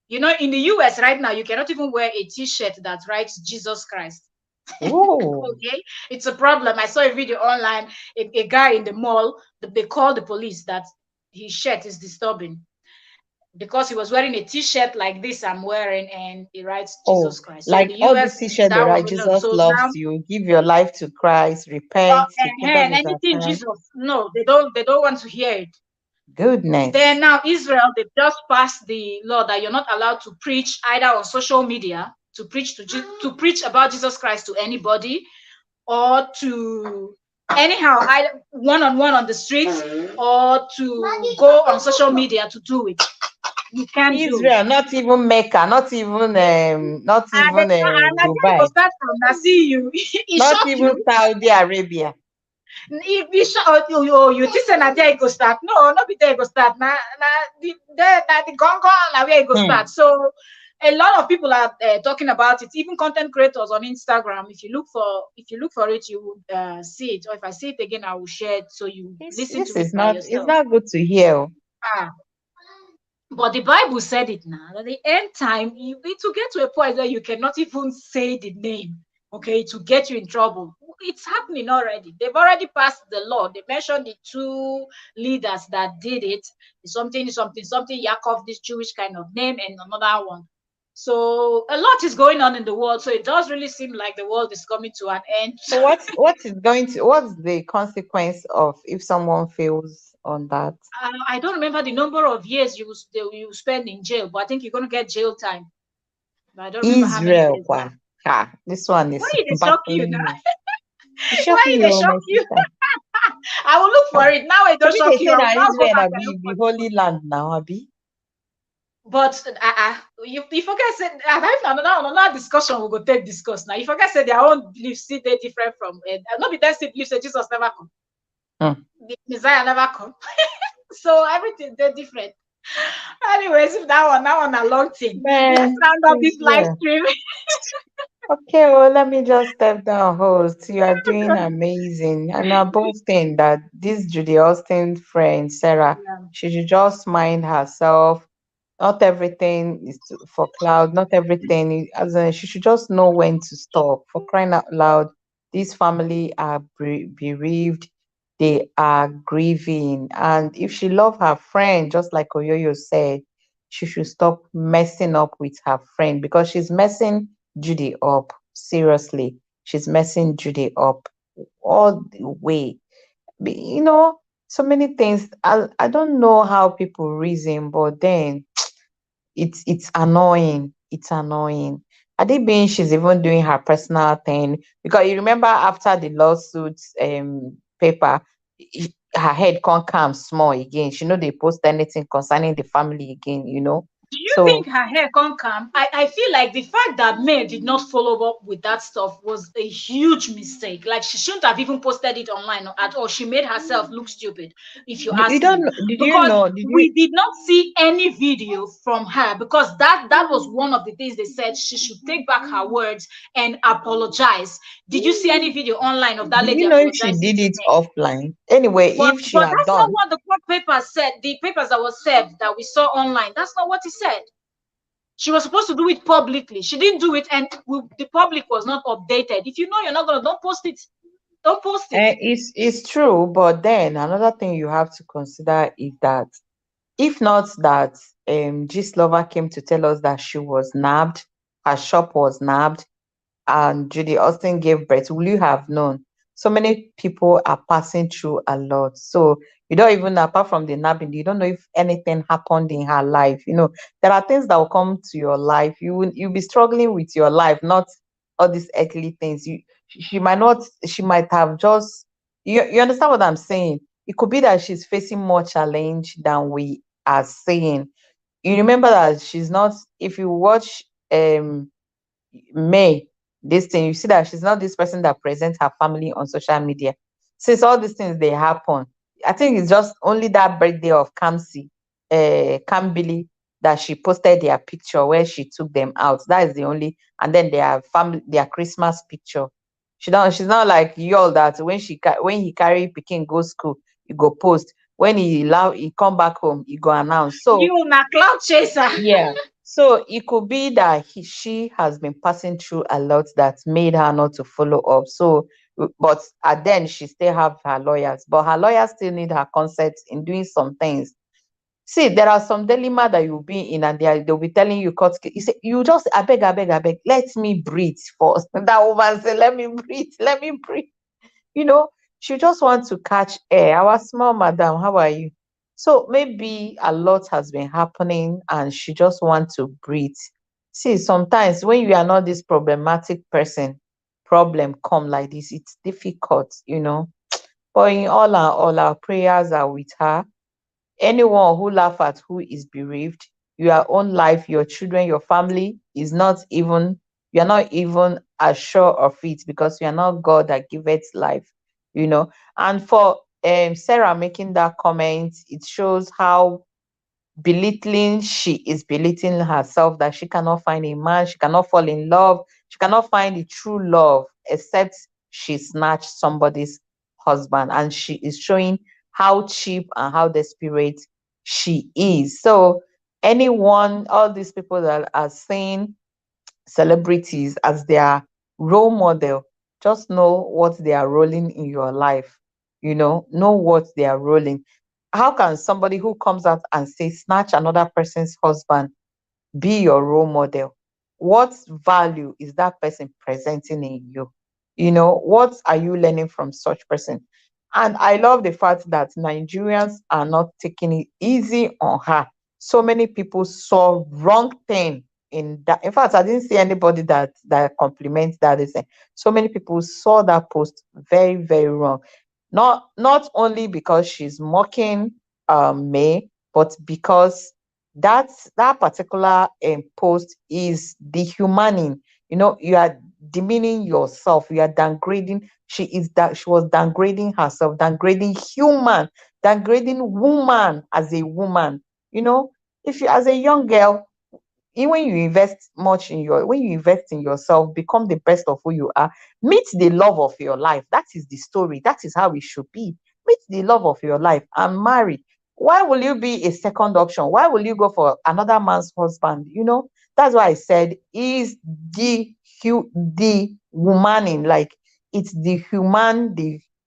You know, in the US right now, you cannot even wear a T-shirt that writes Jesus Christ. Oh, Okay, it's a problem. I saw a video online. A guy in the mall, they called the police that his shirt is disturbing because he was wearing a T-shirt like this I'm wearing, and it writes oh, Jesus Christ. So in like the all the US, t-shirt they that write, was no. Jesus So loves now, you, give your life to Christ, repent, repentance and is our anything time. Jesus, no, they don't want to hear it. Then Goodness. now Israel, they've just passed the law that you're not allowed to preach either on social media to preach to preach about Jesus Christ to anybody, or to anyhow either one-on-one on the streets, or to go on social media to do it. You can't do. Israel, not even Mecca, not And even I tell you, go Dubai, start from I see you. It not shock even you. Saudi Arabia. If you shock you think say na there you go start. No, not be there you go start. The gong na where you go Hmm. start. So a lot of people are talking about it. Even content creators on Instagram. If you look for it, you would see it. Or if I see it again, I will share it so you listen This to it is by not, it's yourself. not good to hear. Oh. Ah, but the Bible said it now. At the end time, it will get to a point where you cannot even say the name, okay, to get you in trouble. It's happening already. They've already passed the law. They mentioned the two leaders that did it. Something, Yaakov, this Jewish kind of name, and another one. So a lot is going on in the world. So it does really seem like the world is coming to an end. So what's the consequence of if someone fails on that? I don't remember the number of years you spend in jail, but I think you're going to get jail time. But I don't remember how many Israel, years kwa. now. Ha, this one Why is did they shock you baffling now? me. It shocked Why me, did they oh, shock my you? sister. I will look for it. Now it So don't we they shock you. say I will now now go Israel back na and look for be the holy photo. land now, Abi. But you forget said another discussion we go take discuss now. You forget said their own beliefs still they different from not be that belief say Jesus never come. Hmm. The Messiah never come. So everything they're different. Anyways, if that one a long thing. Let's Man, round up this live Israel. stream. Okay, well, let me just step down, host. You are doing amazing. And above thing that this Judy Austin friend, Sarah, Yeah. she should just mind herself. Not everything is for cloud. Not everything as in, she should just know when to stop. For crying out loud, this family are bereaved. They are grieving, and if she love her friend, just like Oyoyo said, she should stop messing up with her friend because she's messing Judy up. Seriously, she's messing Judy up all the way. So many things. I don't know how people reason, but then it's annoying. It's annoying. Adi being she's even doing her personal thing because you remember after the lawsuit paper, her head can't calm small again. She know they post anything concerning the family again. Do you think So her hair can't come? I feel like the fact that May did not follow up with that stuff was a huge mistake. Like she shouldn't have even posted it online at all. She made herself look stupid, if you you ask don't me. know, did you Because know? Did you we did not see any video from her, because that was one of the things they said she should take back her words and apologize. Did you see any video online of that did lady you know if she apologizing did to it me? offline? Anyway, But if she but had that's not done, what the court papers said. The papers that was served that we saw online, that's not what it said. She was supposed to do it publicly. She didn't do it, and the public was not updated. If you know you're not gonna, don't post it. Don't post it. it's true, but then another thing you have to consider is that if not that Gist Lover came to tell us that she was nabbed, her shop was nabbed, and Judy Austin gave birth, will you have known? So many people are passing through a lot. So you don't even, apart from the nabbing, you don't know if anything happened in her life. There are things that will come to your life. You'll be struggling with your life, not all these earthly things. She might not, she might have just, you understand what I'm saying? It could be that she's facing more challenge than we are saying. You remember that she's not, if you watch May, this thing, you see that she's not this person that presents her family on social media. Since all these things they happen, I think it's just only that birthday of Cambili, that she posted their picture where she took them out. That is the only, and then their family, their Christmas picture. She's not like y'all that when he carry Pikin go school, he go post. When he come back home, he go announce. So You na cloud chaser. yeah. So it could be that she has been passing through a lot that made her not to follow up. So, but then she still have her lawyers, but her lawyers still need her consent in doing some things. See, there are some dilemma that you'll be in, and they'll be telling you, court case. You say, you just, I beg, let me breathe first. That woman say, let me breathe. You know, she just wants to catch air. Our small madam, how are you? So maybe a lot has been happening and she just wants to breathe. See, sometimes when you are not this problematic person, problem come like this, it's difficult, you know. But in all our prayers are with her. Anyone who laugh at who is bereaved, your own life, your children, your family is not even, you're not even as sure of it, because you are not God that giveth life, you know. And for Sarah making that comment, it shows how belittling she is belittling herself, that she cannot find a man, she cannot fall in love, she cannot find the true love except she snatched somebody's husband, and she is showing how cheap and how desperate she is. So anyone, all these people that are saying celebrities as their role model, just know what they are rolling in your life. Know what they are rolling. How can somebody who comes out and says snatch another person's husband be your role model? What value is that person presenting in you? What are you learning from such person? And I love the fact that Nigerians are not taking it easy on her. So many people saw wrong thing in that. In fact, I didn't see anybody that compliments that. So many people saw that post very, very wrong. Not only because she's mocking May, but because that particular post is dehumaning. You are demeaning yourself. You are downgrading. She was downgrading herself, downgrading human, downgrading woman as a woman. If you, as a young girl, when you invest much in when you invest in yourself, become the best of who you are, meet the love of your life. That is the story. That is how it should be. Meet the love of your life and marry. Why will you be a second option? Why will you go for another man's husband? That's why I said is the woman in, like, it's the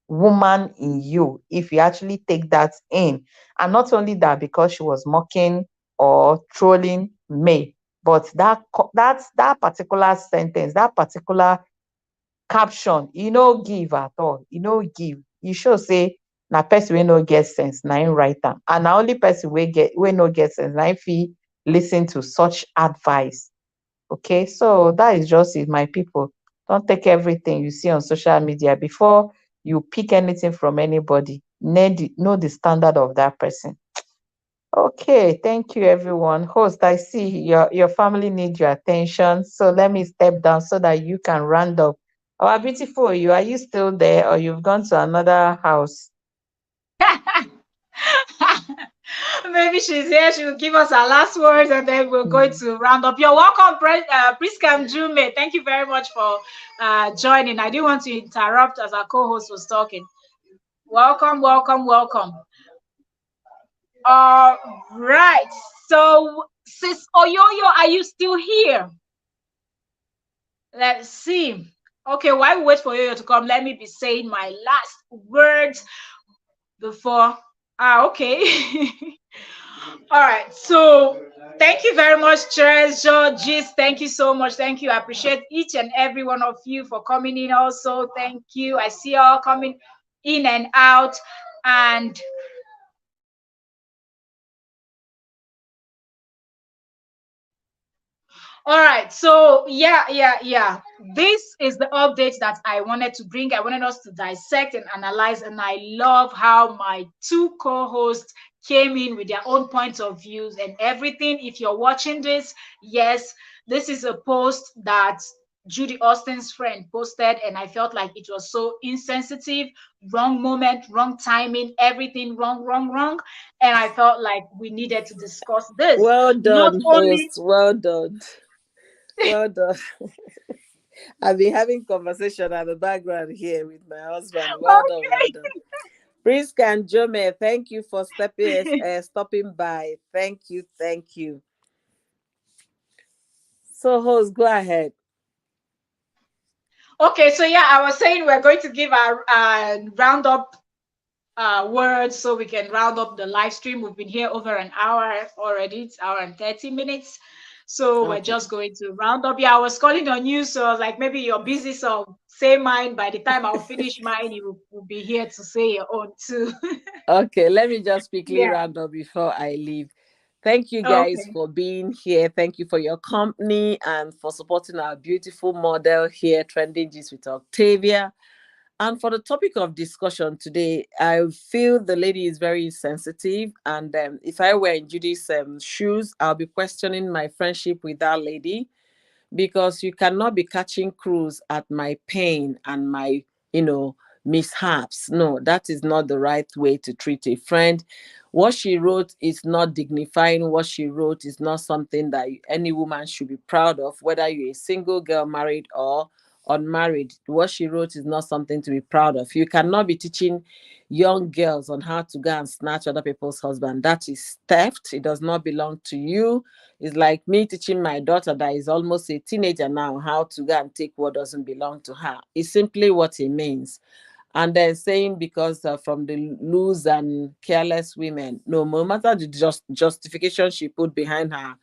woman in you, if you actually take that in. And not only that, because she was mocking or trolling May, but that particular sentence, that particular caption, give at all. Give. You should say na person wey no get sense na im write am, and na only person wey no get sense na im fit listen to such advice. Okay, so that is just it, my people. Don't take everything you see on social media. Before you pick anything from anybody, know the standard of that person. Okay, thank you, everyone. Host, I see your family needs your attention, so let me step down so that you can round up. Our beautiful you, are you still there, or you've gone to another house? Maybe she's here. She will give us our last words, and then we're going to round up. You're welcome, Priskam Jume. Thank you very much for joining. I didn't want to interrupt as our co-host was talking. Welcome, welcome, welcome. All right. So, Sis Oyoyo, are you still here? Let's see. Okay, while we wait for Oyoyo to come, let me be saying my last words before. Okay. All right. So, thank you very much, Treasure Gist. Thank you so much. Thank you. I appreciate each and every one of you for coming in. Also, thank you. I see y'all coming in and out. And All right. So yeah. This is the update that I wanted to bring. I wanted us to dissect and analyze, and I love how my two co-hosts came in with their own points of views and everything. If you're watching this, yes, this is a post that Judy Austin's friend posted, and I felt like it was so insensitive, wrong moment, wrong timing, everything wrong, wrong, wrong. And I felt like we needed to discuss this. Well Not done, only host. Well done. Well done. I've been having conversation at the background here with my husband. Well done, well done. Priska and Jome, thank you for stopping by. Thank you, thank you. So, host, go ahead. okay, so yeah, I was saying we're going to give our roundup words so we can round up the live stream. We've been here over an hour already. It's hour and 30 minutes. So we're Okay. just going to round up. Yeah, I was calling on you, so I was like, maybe you're busy, so say mine. By the time I'll finish mine, you will be here to say your own too. Okay, let me just quickly Yeah. round up before I leave. Thank you guys Okay. for being here. Thank you for your company and for supporting our beautiful model here, Trending Gist with Octavia. And for the topic of discussion today, I feel the lady is very sensitive. And if I were in Judy's shoes, I'll be questioning my friendship with that lady, because you cannot be catching cruise at my pain and my, you know, mishaps. No, that is not the right way to treat a friend. What she wrote is not dignifying. What she wrote is not something that any woman should be proud of, whether you're a single girl, married or unmarried. What she wrote is not something to be proud of. You cannot be teaching young girls on how to go and snatch other people's husband. That is theft. It does not belong to you. It's like me teaching my daughter that is almost a teenager now how to go and take what doesn't belong to her. It's simply what it means. And then saying because from the loose and careless women, no matter the justification she put behind her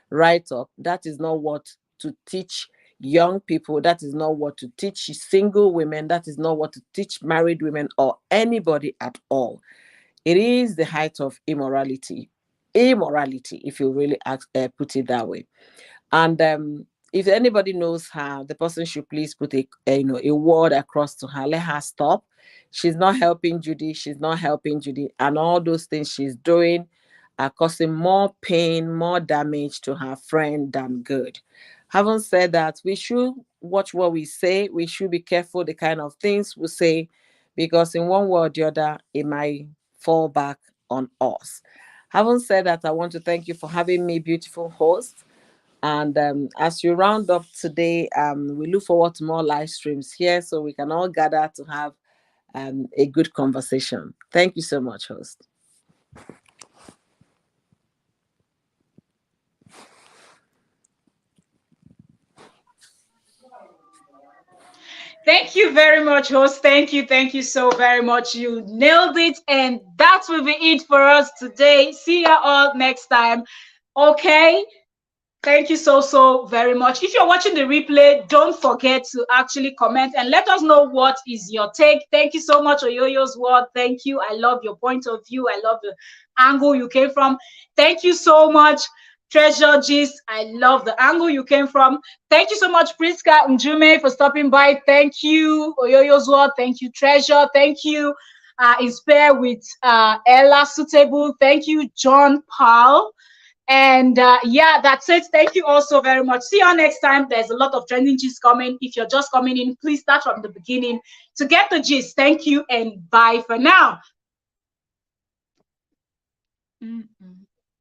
write up, that is not what to teach young people. That is not what to teach single women. That is not what to teach married women or anybody at all. It is the height of immorality, if you really put it that way. And if anybody knows her, the person should please put a word across to her. Let her stop. She's not helping Judy. She's not helping Judy, and all those things she's doing are causing more pain, more damage to her friend than good. Having said that, we should watch what we say. We should be careful the kind of things we say, because in one way or the other, it might fall back on us. Having said that, I want to thank you for having me, beautiful host. And as you round up today, we look forward to more live streams here so we can all gather to have a good conversation. Thank you so much, host. Thank you very much, host. Thank you so very much. You nailed it. And that will be it for us today. See you all next time. Okay. Thank you so very much. If you're watching the replay, don't forget to actually comment and let us know what is your take. Thank you so much, Oyoyo's word. Thank you. I love your point of view. I love the angle you came from. Thank you so much, Treasure Gist. I love the angle you came from. Thank you so much, Priska Njume, for stopping by. Thank you, Oyoyo's word. Thank you, Treasure. Thank you, Inspire with Ella Suitable. Thank you, John Paul. And yeah, that's it. Thank you all so very much. See you all next time. There's a lot of trending gist coming. If you're just coming in, please start from the beginning to get the gist. Thank you and bye for now. Mm-hmm.